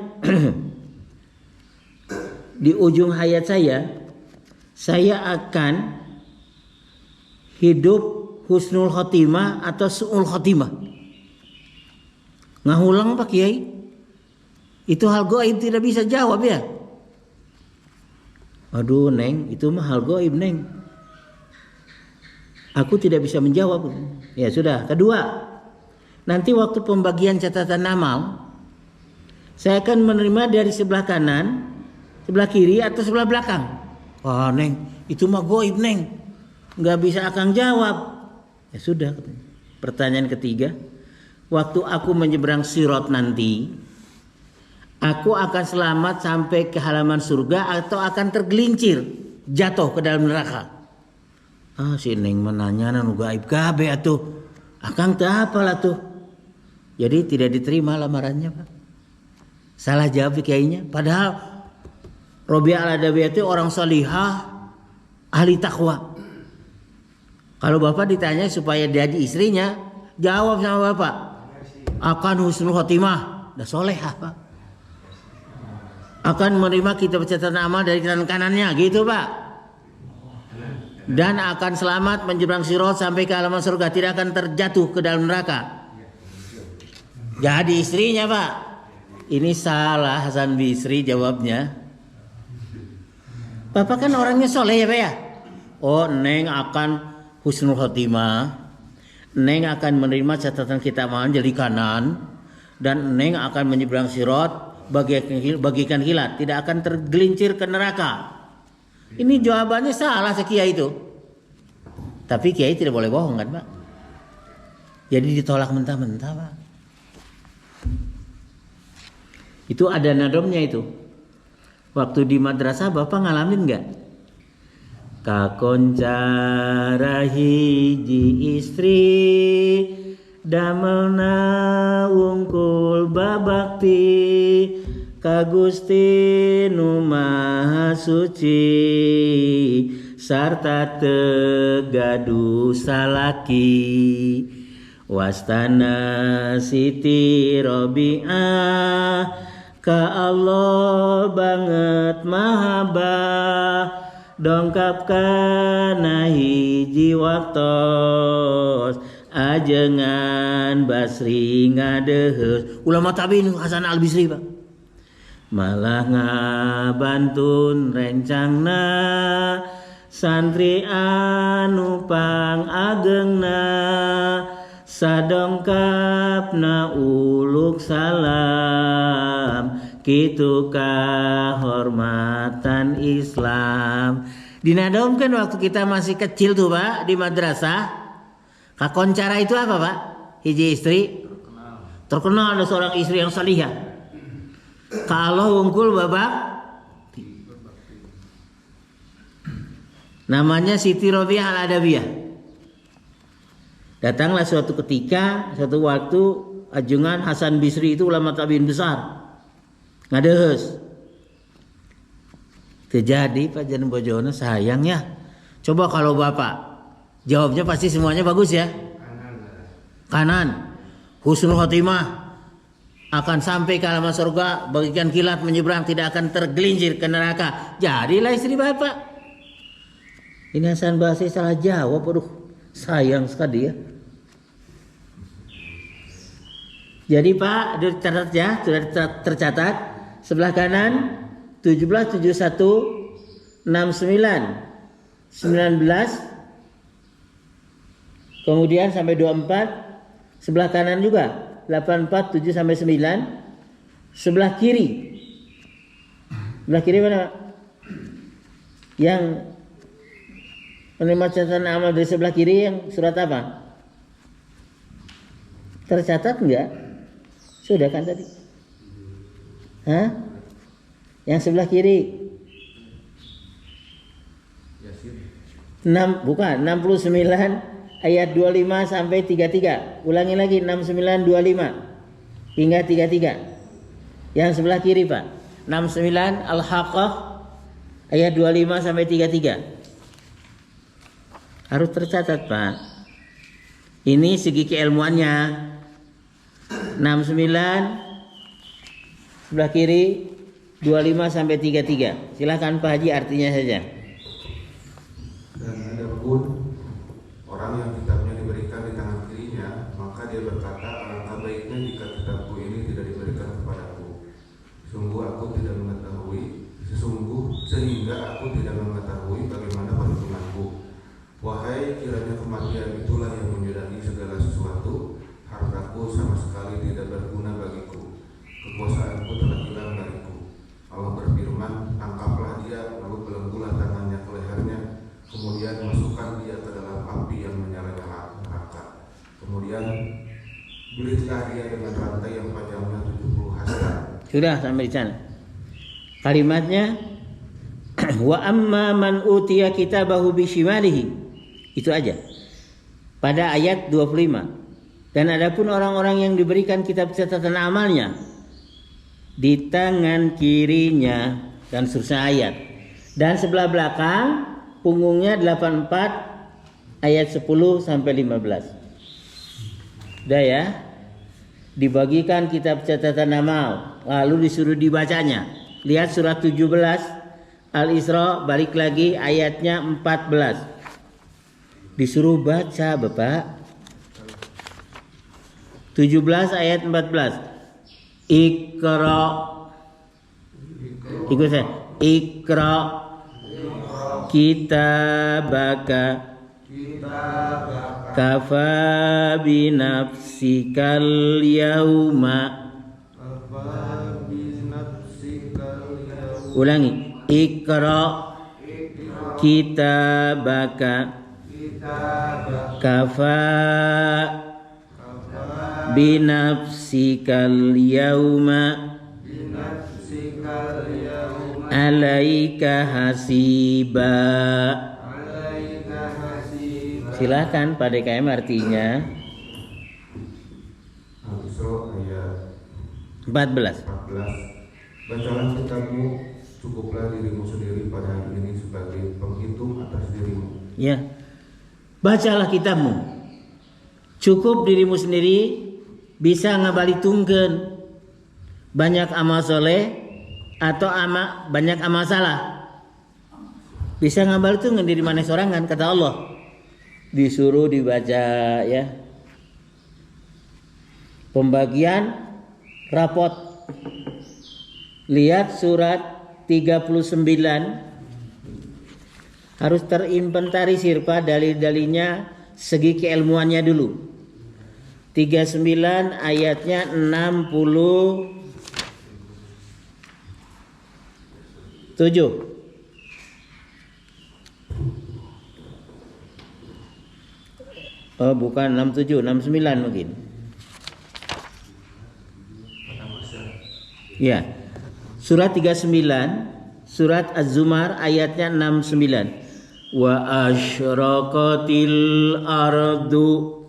Speaker 2: di ujung hayat saya akan hidup husnul khotimah atau su'ul khotimah. Ngahulang Pak Kiai. Itu hal gaib tidak bisa jawab ya. Aduh Neng, itu mah hal gaib Neng. Aku tidak bisa menjawab. Ya sudah. Kedua, nanti waktu pembagian catatan amal, saya akan menerima dari sebelah kanan, sebelah kiri atau sebelah belakang. Wah Neng, itu mah gaib Neng. Nggak bisa akang jawab. Ya sudah. Pertanyaan ketiga, waktu aku menyeberang sirat nanti, aku akan selamat sampai ke halaman surga atau akan tergelincir jatuh ke dalam neraka. Si Neng menanya nu gaib kabe atuh. Akang teu apalah tuh. Jadi tidak diterima lamarannya, Pak. Salah jawab kiainya. Padahal Rabi' al-Adawiyah itu orang salihah, ahli takwa. Kalau Bapak ditanya supaya jadi istrinya, jawab sama Bapak, akan husnul khotimah, dah solehah Pak. Akan menerima kitab catatan amal dari kanannya, gitu Pak. Dan akan selamat menyeberang sirat sampai ke halaman surga, tidak akan terjatuh ke dalam neraka. Jadi istrinya Pak. Ini salah Hasan Bisri jawabnya. Bapak kan orangnya soleh ya Pak ya. Oh Neng akan husnul khotimah, Neng akan menerima catatan kitab amal jadi kanan, dan Neng akan menyeberang sirat bagikan kilat, tidak akan tergelincir ke neraka. Ini jawabannya salah Kiai itu. Tapi Kiai tidak boleh bohong kan Pak. Jadi ditolak mentah-mentah Pak. Itu ada nadomnya itu. Waktu di madrasah Bapak ngalamin nggak? Kakoncara hiji istri damelna wungkul babakti ka Gusti Nu Maha Suci sarta teu gaduh salaki wastana Siti Robi'ah ka Allah banget mahabah dongkap kana hiji waktos ajengan Basri ngadeheus. Ulama tabi'in Hasan al-Bisri Pak. Malah ngabantun rencangna santri anu pang agengna sadongkapna uluk salam kitu kahormatan Islam. Dinadomkan waktu kita masih kecil tuh Pak di madrasah. Kakoncara itu apa Pak? Hiji istri terkenal ada seorang istri yang salihah. Kalau wungkul babak namanya Siti Robi'ah al-Adawiyah. Datanglah suatu ketika, suatu waktu ajungan Hasan Bisri itu ulama tabi'in besar. Ngadeheus. Terjadi Pak Jan Bojona sayangnya. Coba kalau Bapak jawabnya pasti semuanya bagus ya. Kanan. Husnul khotimah. Akan sampai ke halaman surga, bagikan kilat menyeberang, tidak akan tergelincir ke neraka. Jadilah istri Bapak. Ini Hasan Basri salah jawab. Aduh, sayang sekali ya. Jadi Pak, dicatat ya, sudah tercatat. Sebelah kanan 17, 71, 69, 19, kemudian sampai 24. Sebelah kanan juga 84, 7 sampai 9. Sebelah kiri. Sebelah kiri mana? Yang menerima catatan amal dari sebelah kiri yang surat apa? Tercatat enggak? Sudah kan tadi? Hah? Yang sebelah kiri. 69 ayat 25 sampai 33. Ulangi lagi 69 25. hingga 33. Yang sebelah kiri Pak, 69 Al-Haqqah ayat 25 sampai 33. Harus tercatat Pak. Ini segi keilmuannya. 69 sebelah kiri 25 sampai 33. Silakan Pak Haji artinya saja.
Speaker 1: Dan adapun orang yang kitabnya diberikan di tangan kirinya, maka dia berkata, alangkah baiknya jika kitabku ini tidak diberikan kepadaku. Sehingga aku tidak mengetahui bagaimana perhitunganku. Wahai, kiranya kematian itulah yang menyudahi segala sesuatu. Hartaku sama sekali tidak berguna bagiku. Kekuasaanku telah hilang dariku. Allah berfirman, tangkaplah dia, lalu belenggulah tangannya ke lehernya, kemudian masukkan dia ke dalam api yang menyala neraka. Kemudian bilitlah dia dengan rantai yang panjangnya 70 hasta.
Speaker 2: Sudah sampai di sana. Kalimatnya wa amma man utiya kitabahu bishimalihi. Itu aja. Pada ayat 25. Dan adapun orang-orang yang diberikan kitab catatan amalnya di tangan kirinya dan seterusnya ayat. Dan sebelah belakang punggungnya 84 ayat 10 sampai 15. Udah ya. Dibagikan kitab catatan amal, lalu disuruh dibacanya. Lihat surat 17 Al-Isra, balik lagi ayatnya 14. Disuruh baca Bapak. 17 ayat 14. Iqra. Ikut saya. Iqra kitabaka kafa binafsikal yauma. Ulangi. Iqra kitabaka kafa binafsikal yauma alaika hasiba. Silakan Pak DKM artinya.
Speaker 1: Al-Isra ayat
Speaker 2: 14.
Speaker 1: 14. Bacalah kitabmu, cukuplah dirimu sendiri pada hari ini sebagai penghitung atas dirimu.
Speaker 2: Ya. Bacalah kitabmu. Cukup dirimu sendiri bisa ngabalitungkeun banyak amal soleh atau banyak amal salah. Bisa ngabalitungkeun diri mana sorangan kata Allah. Disuruh dibaca ya. Pembagian rapot. Lihat surat 39. Harus terinventarisir Pak dalil-dalilnya segi keilmuannya dulu. 39 ayatnya 67. Oh bukan 67, 69 mungkin. Ya. Surat 39, surat Az-Zumar ayatnya 69. Wa asyraqatil ardu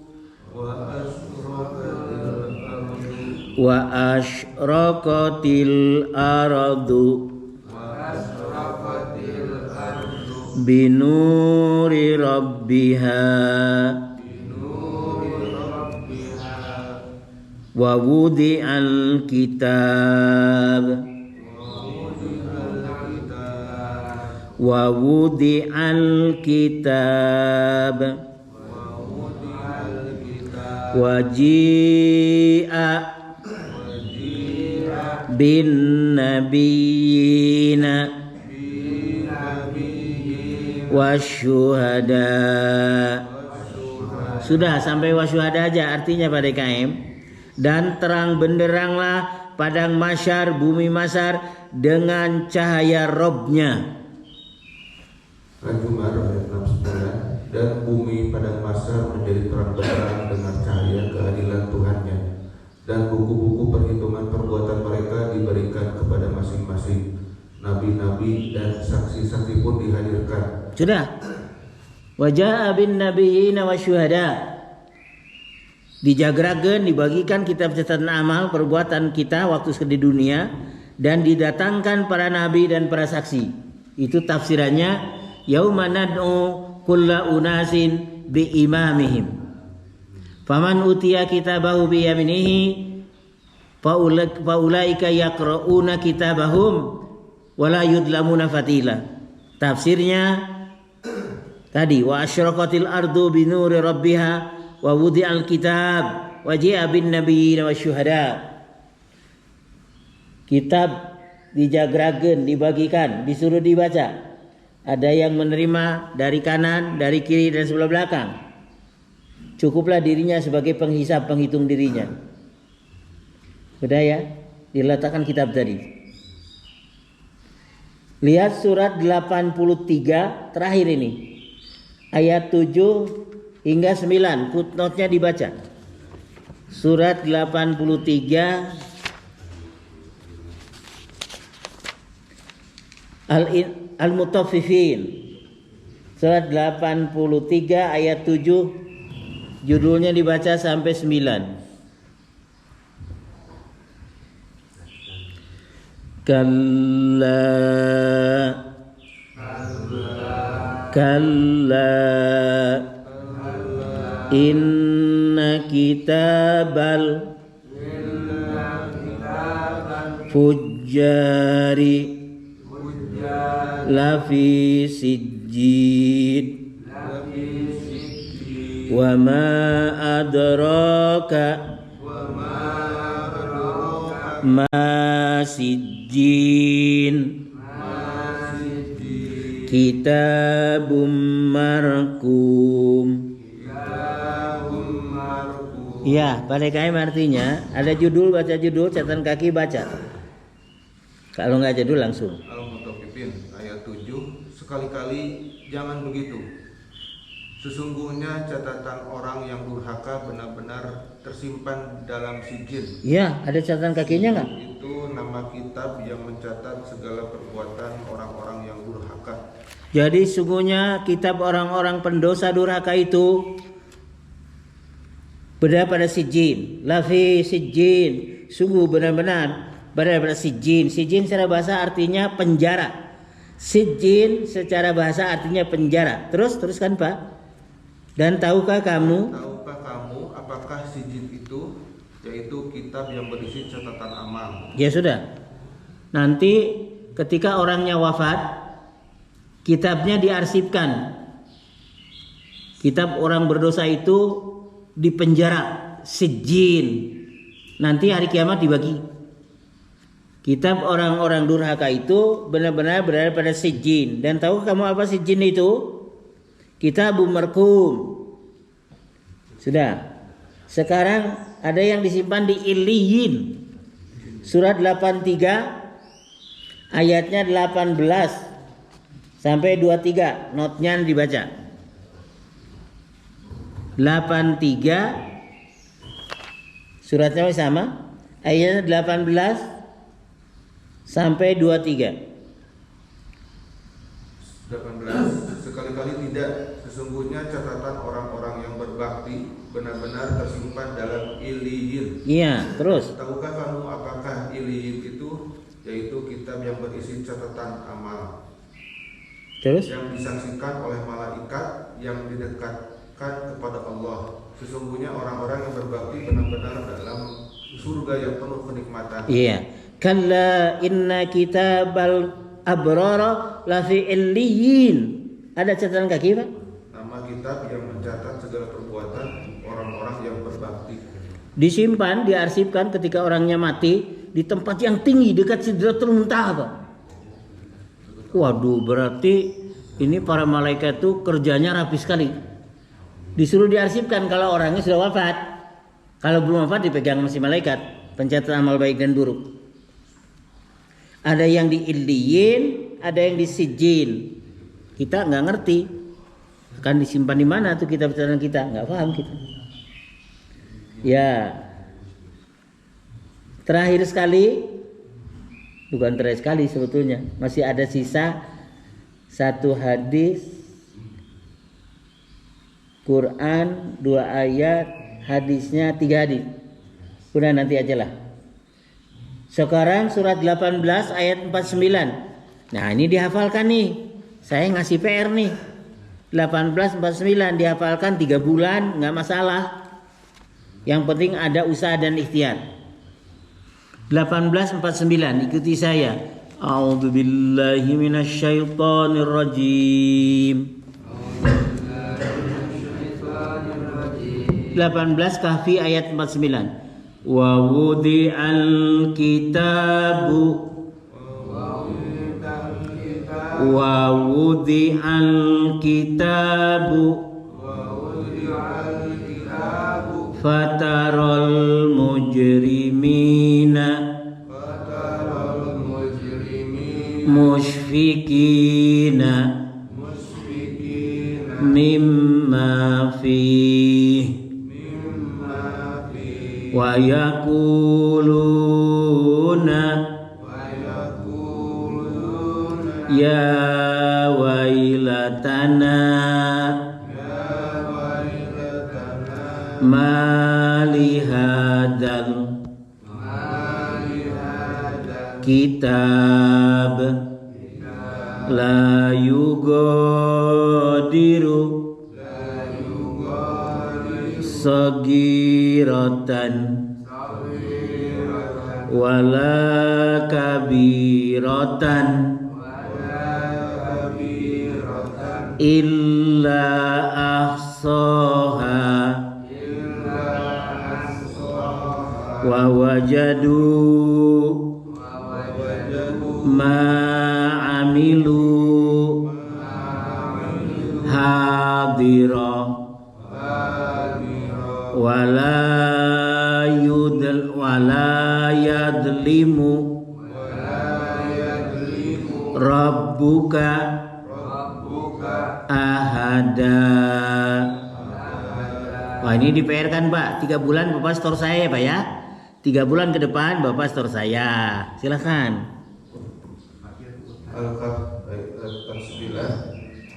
Speaker 2: binuri rabbiha wa wudi'al kitab waji'a bin nabiyina wasyuhada. Sudah sampai wasyuhada aja artinya Pak DKM. Dan terang benderanglah padang masyar, bumi masyar dengan cahaya Robnya.
Speaker 1: Al-Zumar ayat 69. Dan bumi padang masyar menjadi terang benderang dengan cahaya keadilan Tuhannya. Dan buku-buku perhitungan perbuatan mereka diberikan kepada masing-masing. Nabi-nabi dan saksi-saksi pun dihadirkan.
Speaker 2: Sudah. Waja'a bin nabiyina wasyuhada. Dijagragen, dibagikan kitab catatan amal perbuatan kita waktu di dunia, dan didatangkan para nabi dan para saksi. Itu tafsirannya, yauma nad'u kulla unasin bi imamihim. Faman utiya kitabahu bi yaminihi faulaika yaqra'una kitabahum wala yudlamuna fatila. Tafsirnya tadi, wa asyraqatil ardu bi nuri rabbiha wa wudi'al kitab wa ji'a bin nabiyyin wasyuhada. Kitab dijagragen, dibagikan, disuruh dibaca. Ada yang menerima dari kanan, dari kiri, dan sebelah belakang. Cukuplah dirinya sebagai penghisap, penghitung dirinya. Sudah ya, diletakkan kitab tadi. Lihat surat 83 terakhir ini. Ayat 7 hingga 9, footnote-nya dibaca. Surat 83 Al-Mutaffifin. Surat 83 ayat 7, judulnya dibaca sampai 9. Kalla inna kitabal fujjari lafi sijjid wa ma adraka ma sijjin kitabum markum. Ya, pada KM artinya ada judul, baca judul, catatan kaki baca. Kalau nggak judul langsung.
Speaker 1: Al-Mutaffifin ayat 7, sekali-kali jangan begitu. Sesungguhnya catatan orang yang durhaka benar-benar tersimpan dalam sijil.
Speaker 2: Ya, ada catatan kakinya nggak?
Speaker 1: Itu nama kitab yang mencatat segala perbuatan orang-orang yang durhaka.
Speaker 2: Jadi sungguhnya kitab orang-orang pendosa durhaka itu berada pada sijin. Lafi sijin, sungguh benar-benar berada pada sijin. Sijin secara bahasa artinya penjara. Sijin secara bahasa artinya penjara. Teruskan Pak. Dan tahukah kamu
Speaker 1: apakah sijin itu, yaitu kitab yang berisi catatan amal?
Speaker 2: Ya sudah. Nanti ketika orangnya wafat, kitabnya diarsipkan. Kitab orang berdosa itu dipenjara, sijin. Nanti hari kiamat dibagi. Kitab orang-orang durhaka itu benar-benar berada pada sijin. Dan tahu kamu apa sijin itu? Kitabum markum. Sudah. Sekarang ada yang disimpan di Iliyin. Surat 83 ayatnya 18 sampai 23. Notnya dibaca. 83 suratnya sama. Ayatnya 18 sampai 23.
Speaker 1: 18, sekali-kali tidak, sesungguhnya catatan orang-orang yang berbakti benar-benar tersimpan dalam Iliyin.
Speaker 2: Iya, terus.
Speaker 1: Tahukah kamu apakah Iliyin itu, yaitu kitab yang berisi catatan amal,
Speaker 2: Terus?
Speaker 1: yang disaksikan oleh malaikat yang didekatkan kepada Allah. Sesungguhnya orang-orang yang berbakti benar-benar dalam surga yang penuh kenikmatan.
Speaker 2: Iya. Kalla inna kitabal abrara lafi illiyin. Ada catatan kaki Pak?
Speaker 1: Nama kitab yang mencatat segala perbuatan orang-orang yang berbakti.
Speaker 2: Disimpan, diarsipkan ketika orangnya mati di tempat yang tinggi dekat Sidratul Muntaha Pak. Waduh, berarti ini para malaikat itu kerjanya rapi sekali. Disuruh diarsipkan kalau orangnya sudah wafat. Kalau belum wafat dipegang masih malaikat, pencatat amal baik dan buruk. Ada yang di Illiyin, ada yang di Sijin. Kita nggak ngerti. Kan disimpan di mana tuh kitab catatan kita? Nggak paham kita. Ya. Terakhir sekali, bukan terakhir sekali sebetulnya, masih ada sisa satu hadis Quran 2 ayat hadisnya 3 hadis. Udah nanti aja lah. Sekarang surat 18 ayat 49. Nah ini dihafalkan nih. Saya ngasih PR nih. 18:49 dihafalkan 3 bulan nggak masalah. Yang penting ada usaha dan ikhtiar. 18:49 ikuti saya. A'udzubillahi minasyaitonirrajim. 18 Kahfi ayat 49. Wa wudi'al kitabu fataral mujrimina mushfikina mimma fihi wa yaquluna ya wailatana ma li hadzal kitab la yugadiru sagiratan wala kabiratan illa ahsaha wa wajadu ma amilu hadira wala yadlimu rabbuka ahada. Wah ini di PR kan Pak, 3 bulan Bapak store saya ya Pak ya. 3 bulan ke depan Bapak store saya. Silakan.
Speaker 1: Al-Qaf 9.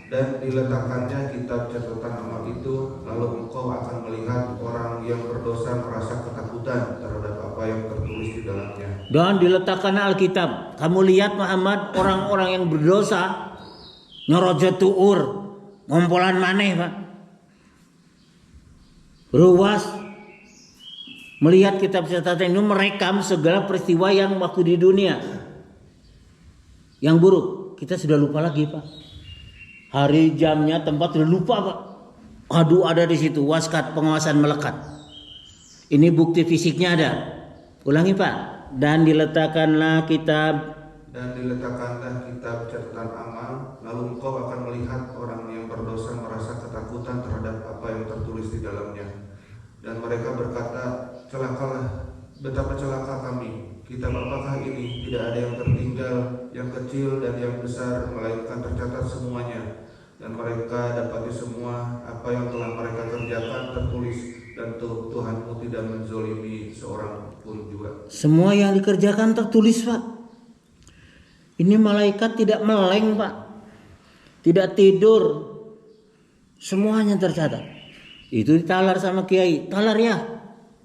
Speaker 1: Dan diletakkannya kitab catatan amal itu, lalu engkau akan melihat orang yang berdosa merasa ketakutan terhadap apa yang tertulis di dalamnya.
Speaker 2: Dan diletakkan Alkitab. Kamu lihat Muhammad, orang-orang yang berdosa nyerojot tuur, ngompolan maneh Pak, ruas melihat kitab catatan itu merekam segala peristiwa yang waktu di dunia yang buruk. Kita sudah lupa lagi Pak. Hari, jamnya, tempat sudah lupa Pak. Aduh ada di situ waskat pengawasan melekat. Ini bukti fisiknya ada. Ulangi Pak. Dan diletakkanlah kitab
Speaker 1: catatan amal, lalu engkau akan melihat orang yang berdosa merasa ketakutan terhadap apa yang tertulis di dalamnya. Dan mereka berkata, celakalah, betapa celaka kami. Kitab apakah ini? Tidak ada yang tertinggal, yang kecil dan yang besar, melainkan tercatat semuanya. Dan mereka dapati semua apa yang telah mereka kerjakan tertulis, dan Tuhanmu tidak menzolimi seorang pun juga.
Speaker 2: Semua yang dikerjakan tertulis Pak. Ini malaikat tidak meleng Pak, tidak tidur, semuanya tercatat. Itu ditalar sama kiai, talar ya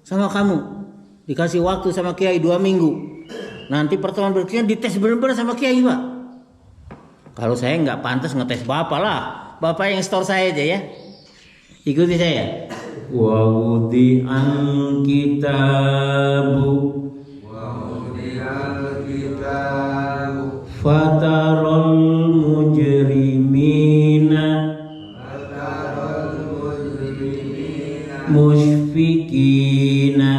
Speaker 2: sama kamu. Dikasih waktu sama kiai 2 minggu. Nanti pertemuan berikutnya dites benar-benar sama kiai Pak. Kalau saya nggak pantas ngetes Bapak lah. Bapak yang store saya aja ya. Ikuti saya. Wa wudi'al kitabu fataral mujrimina mushfikina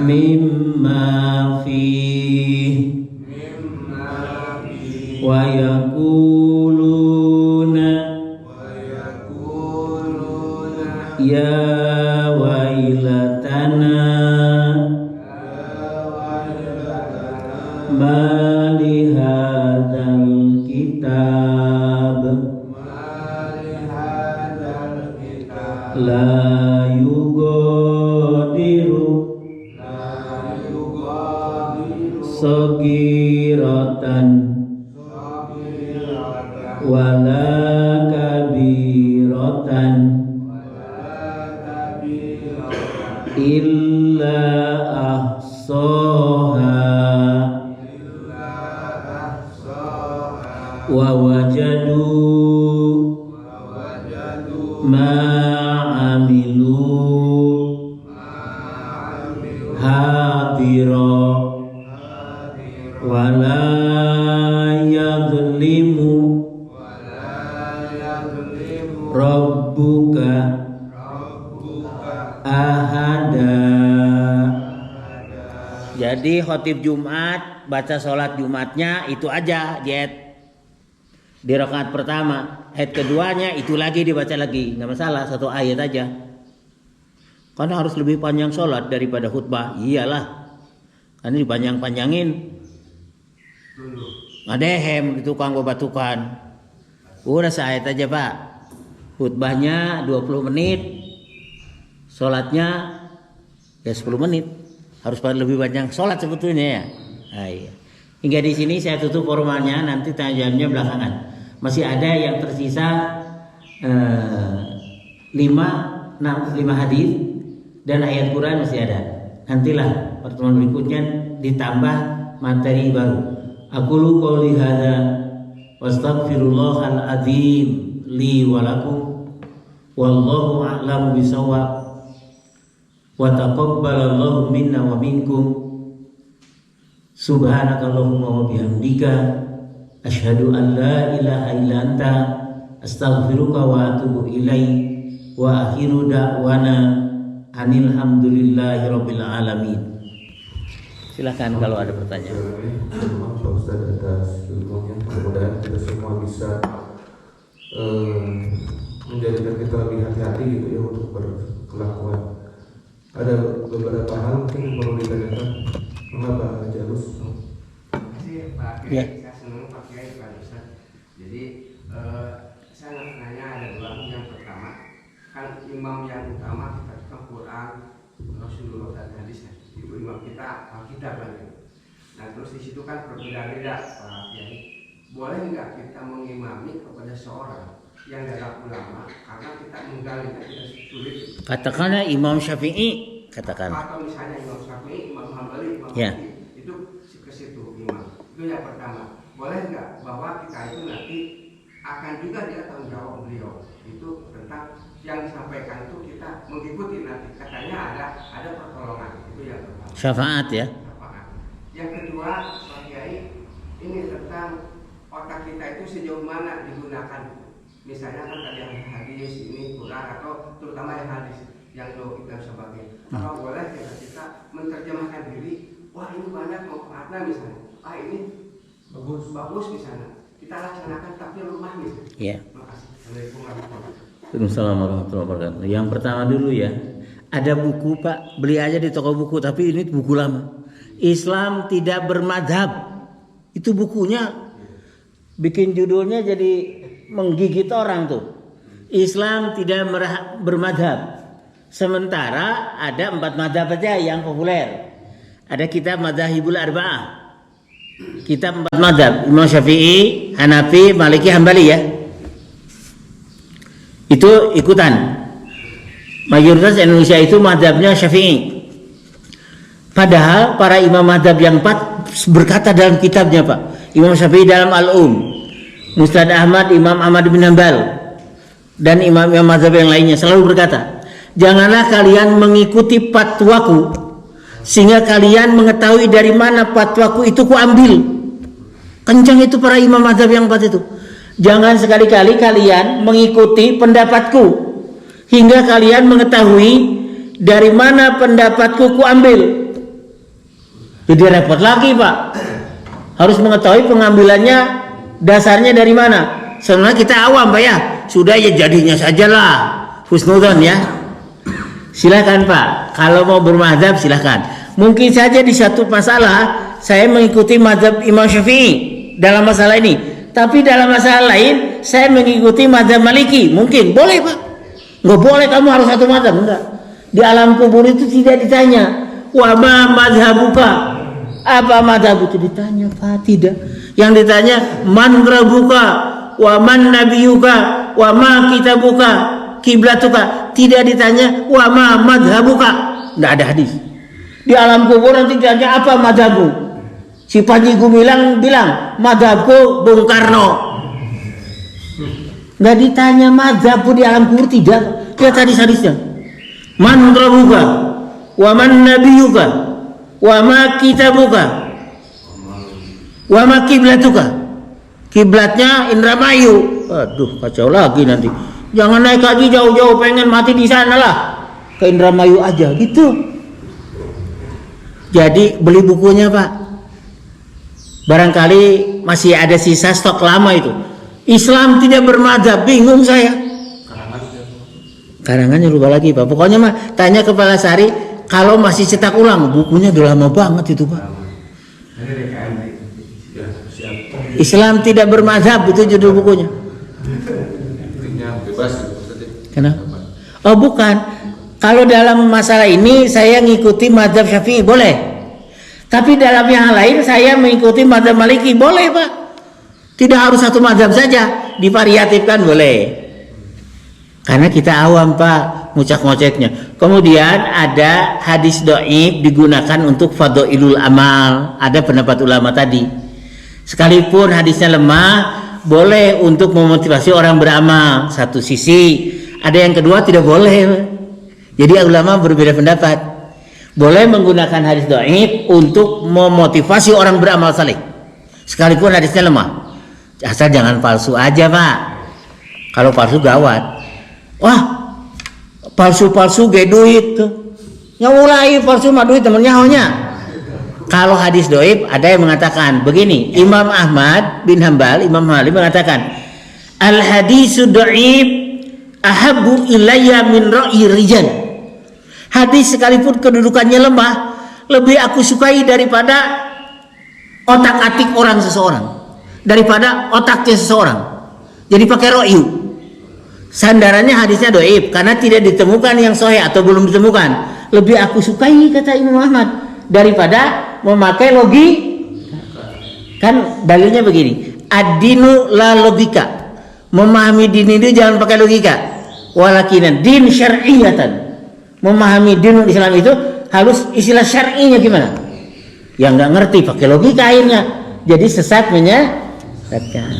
Speaker 2: mimma fihi wa yaquluna ya wailatana ma li hadzal kitab la yugadiru sagiratan wala kabiratan illa ahsaha wa wajadu ma amilu hadira wa la yadhlimu rabbuka ahada. Jadi khotib Jumat baca sholat Jumatnya itu aja Jet di rakaat pertama, ayat keduanya itu lagi dibaca lagi, nggak masalah, satu ayat aja. Karena harus lebih panjang sholat daripada khutbah, iyalah, karena dipanjang-panjangin. Ngadehem itu tukang bebatukan, udah seayat aja pak. Khutbahnya 20 menit, sholatnya ya 10 menit. Harus lebih banyak sholat sebetulnya ya. Nah, iya. Hingga di sini saya tutup formalnya, nanti tanya jawabnya belakangan. Masih ada yang tersisa 5 hadis dan ayat Quran masih ada. Nantilah pertemuan berikutnya ditambah materi baru. Aqulu qouli hadza wastaghfirullahal azim li wa lakum wallahu a'lamu bisawab wa taqabbalallahu minna wa minkum. Subhanakallahumma wa bihamdika asyhadu an la ilaha illa anta astaghfiruka wa atubu ilaik wa akhiru da'wana anil hamdulillahi rabbil alamin. Silakan kalau ada pertanyaan.
Speaker 1: Terima kasih Pak Ustaz atas ilmunya. Mudah-mudahan kita semua bisa menjadikan kita lebih hati-hati gitu ya untuk berkelakuan. Ada beberapa hal mungkin yang perlu ditanyakan. Mengapa Jalus?
Speaker 3: Ya. Saya senang pakai Pak Ustaz. Jadi saya nanya ada dua. Yang pertama kan imam yang utama kita kan Quran, Rasulullah dan hadis. Itu imam kita Alkitab kan. Nah terus di situ kan berbeda-beda Pak Kiai. Boleh nggak kita mengimami kepada seorang yang adalah ulama karena kita menggalinya tidak sulit?
Speaker 2: Katakanlah Imam Syafi'i, katakan.
Speaker 3: Atau misalnya Imam Syafi'i, Imam Hambali, Imam
Speaker 2: Ya.
Speaker 3: Hanafi, itu ke situ imam. Itu yang pertama. Boleh nggak bahwa kita itu nanti akan juga dia tanggung jawab beliau itu tentang yang disampaikan itu kita mengikuti nanti katanya ada pertolongan, itu yang pertama.
Speaker 2: Syafaat ya.
Speaker 3: Syafaat. Yang kedua Pak Kiai ini tentang otak kita itu sejauh mana digunakan. Misalnya kan tadi yang hadis ini Quran atau terutama yang hadis yang logika sebagai apa boleh kita menerjemahkan diri, wah ini banyak makna misalnya, ini bagus misalnya kita laksanakan tapi lemah misalnya.
Speaker 2: Iya.
Speaker 3: Makasih. Assalamualaikum warahmatullahi wabarakatuh.
Speaker 2: Waalaikumsalam warahmatullahi wabarakatuh. Yang pertama dulu ya, ada buku Pak, beli aja di toko buku, tapi ini buku lama. Islam tidak bermadhab. Itu bukunya bikin judulnya jadi menggigit orang tuh. Islam tidak bermadhab. Sementara ada 4 madhab aja yang populer. Ada kitab Madzhabul Arba'ah. Kitab 4 madhab, Imam Syafi'i, Hanafi, Maliki, Hambali ya. Itu ikutan. Mayoritas Indonesia itu madhabnya Syafi'i. Padahal para imam madhab yang 4 berkata dalam kitabnya Pak. Imam Syafi'i dalam Al-Um, Musnad Ahmad, Imam Ahmad bin Hanbal, dan imam-imam mazhab yang lainnya selalu berkata, janganlah kalian mengikuti fatwaku sehingga kalian mengetahui dari mana fatwaku itu kuambil. Kencang itu para imam mazhab yang 4 itu. Jangan sekali-kali kalian mengikuti pendapatku hingga kalian mengetahui dari mana pendapatku kuambil. Jadi repot lagi Pak. Harus mengetahui pengambilannya dasarnya dari mana. Sebenarnya kita awam Pak ya. Sudah ya jadinya sajalah. Husnudzon ya. Silakan Pak. Kalau mau bermadzhab silakan. Mungkin saja di satu masalah saya mengikuti mazhab Imam Syafi'i dalam masalah ini. Tapi dalam masalah lain saya mengikuti mazhab Maliki. Mungkin boleh Pak. Nggak boleh kamu harus satu mazhab. Enggak. Di alam kubur itu tidak ditanya. Wa ma mazhabuka? Apa mazhab itu ditanya Pak? Tidak. Yang ditanya man rabbuka wa man nabiyuka wa ma kitabuka kiblatuka. Tidak ditanya wa ma madhabuka. Tidak ada hadis. Di alam kubur nanti ditanya apa madhabmu? Si Panji Gumilang bilang madhabku Bung Karno. Nggak ditanya madhabku di alam kubur, tidak. Lihat hadis-hadisnya. Man rabbuka wa man nabiyuka wa ma kitabuka wa ma kiblatuka. Kiblatnya Indramayu. Aduh, kacau lagi nanti. Jangan naik haji jauh-jauh, pengen mati di sana lah. Ke Indramayu aja gitu. Jadi beli bukunya, Pak. Barangkali masih ada sisa stok lama itu. Islam tidak bermadzhab, bingung saya. Karangannya lupa lagi, Pak. Pokoknya mah tanya ke Pak Lasari, kalau masih cetak ulang, bukunya udah lama banget itu, Pak. Islam tidak bermadzhab, itu judul bukunya. Kenapa? Oh bukan. Kalau dalam masalah ini saya ngikuti mazhab Syafi'i boleh. Tapi dalam yang lain saya mengikuti mazhab Maliki boleh, Pak. Tidak harus satu mazhab saja, divariatifkan boleh. Karena kita awam, Pak, ngucak-ngoceknya. Kemudian ada hadis dhaif digunakan untuk fadhailul amal. Ada pendapat ulama tadi. Sekalipun hadisnya lemah, boleh untuk memotivasi orang beramal. Satu sisi. Ada yang kedua tidak boleh. Jadi ulama berbeda pendapat. Boleh menggunakan hadis dhaif untuk memotivasi orang beramal saleh. Sekalipun hadisnya lemah. Asal jangan palsu aja, Pak. Kalau palsu gawat. Wah, palsu-palsu ge duit tuh. Nyawulai palsu mah duit temennya hanya. Kalau hadis dhaif ada yang mengatakan begini, Imam Ahmad bin Hambal, Imam Malik mengatakan, al hadisu dhaif ahabbu ilayya min ra'i rijal. Hadis sekalipun kedudukannya lemah, lebih aku sukai daripada otak-atik orang seseorang, daripada otaknya seseorang. Jadi pakai ro'yu. Sandarannya hadisnya dhaif karena tidak ditemukan yang sahih atau belum ditemukan. Lebih aku sukai, kata Imam Ahmad, daripada memakai logika. Kan dalilnya begini, ad-dinu la logika. Memahami din itu jangan pakai logika. Walakin din syar'iyatan. Memahami din Islam itu harus istilah syar'inya gimana? Yang nggak ngerti pakai logika akhirnya jadi sesat menyesatkan.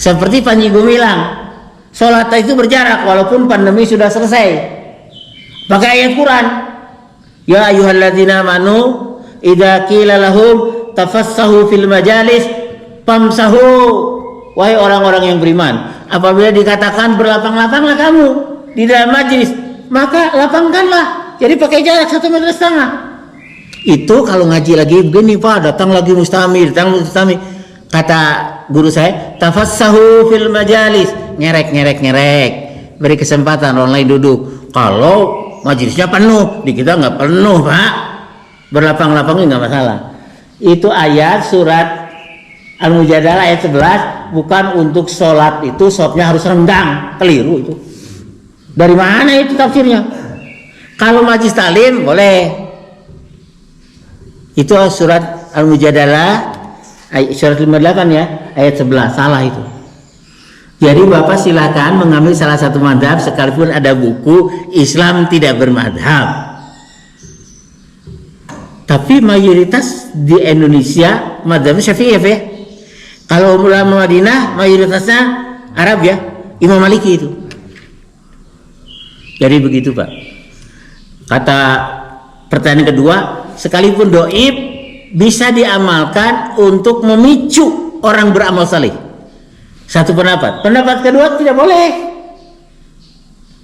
Speaker 2: Seperti Panji Gumilang, sholat itu berjarak walaupun pandemi sudah selesai. Pakai ayat Quran. Ya ayyuhalladzina amanu idza qila lahum tafassahu fil majalis famsahu. Wahai orang-orang yang beriman, apabila dikatakan berlapang-lapanglah kamu di dalam majlis, maka lapangkanlah. Jadi pakai jarak 1,5 meter. Itu kalau ngaji lagi begini, Pak, datang lagi mustami. Kata guru saya, tafassahu fil majalis, ngerek. Beri kesempatan orang lain duduk. Kalau majelisnya penuh, di kita nggak penuh, Pak. Berlapang-lapangnya nggak masalah. Itu ayat surat Al-Mujadalah ayat 11, bukan untuk sholat itu sopnya harus renggang, keliru itu. Dari mana itu tafsirnya? Kalau majlis taklim boleh. Itu surat Al-Mujadalah surat 58 ya, ayat 11, salah itu. Jadi Bapak silakan mengambil salah satu mazhab sekalipun ada buku Islam tidak bermadhab. Tapi mayoritas di Indonesia mazhab Syafi'i ya. Kalau ulama Madinah mayoritasnya Arab ya, Imam Maliki itu. Jadi begitu, Pak. Kata pertanyaan kedua, sekalipun dhaif bisa diamalkan untuk memicu orang beramal saleh. Satu pendapat. Pendapat kedua tidak boleh.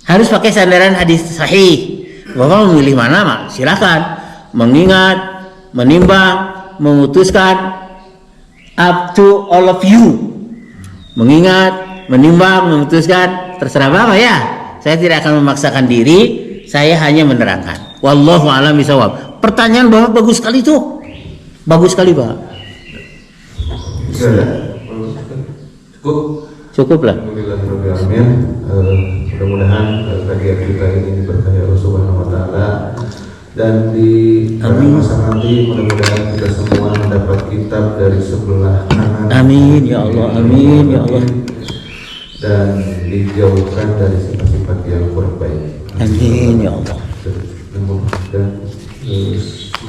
Speaker 2: Harus pakai sandaran hadis sahih. Bapak memilih mana, Mak? Silakan. Mengingat, menimbang, memutuskan, up to all of you. Mengingat, menimbang, memutuskan, terserah Bapak ya. Saya tidak akan memaksakan diri, saya hanya menerangkan. Wallahu a'lam bishawab. Pertanyaan Bapak bagus sekali tuh. Bagus sekali, Pak.
Speaker 1: Bisa ya?
Speaker 2: Cukup lah.
Speaker 1: Alhamdulillahirrahmanirrahim. Mudah-mudahan kajian kita ini diberkahi Allah Subhanahu wa taala, dan di masa nanti mudah-mudahan kita semua mendapat kitab dari sebelah kanan.
Speaker 2: Amin ya Allah, amin ya Allah.
Speaker 1: Dan dijauhkan dari sifat-sifat yang kurang baik.
Speaker 2: Amin ya Allah.
Speaker 1: Dan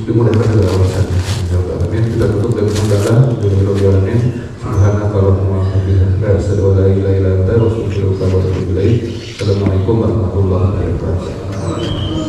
Speaker 1: dimudahkan segala urusannya. Amin. Kita tutup dengan hamdalah. Alhamdulillahirobbilalamin. Subhanakallahumma wa bihamdika asyhadu an la ilaha illa anta astaghfiruka wa atubu ilaik. Assalamualaikum warahmatullahi wabarakatuh.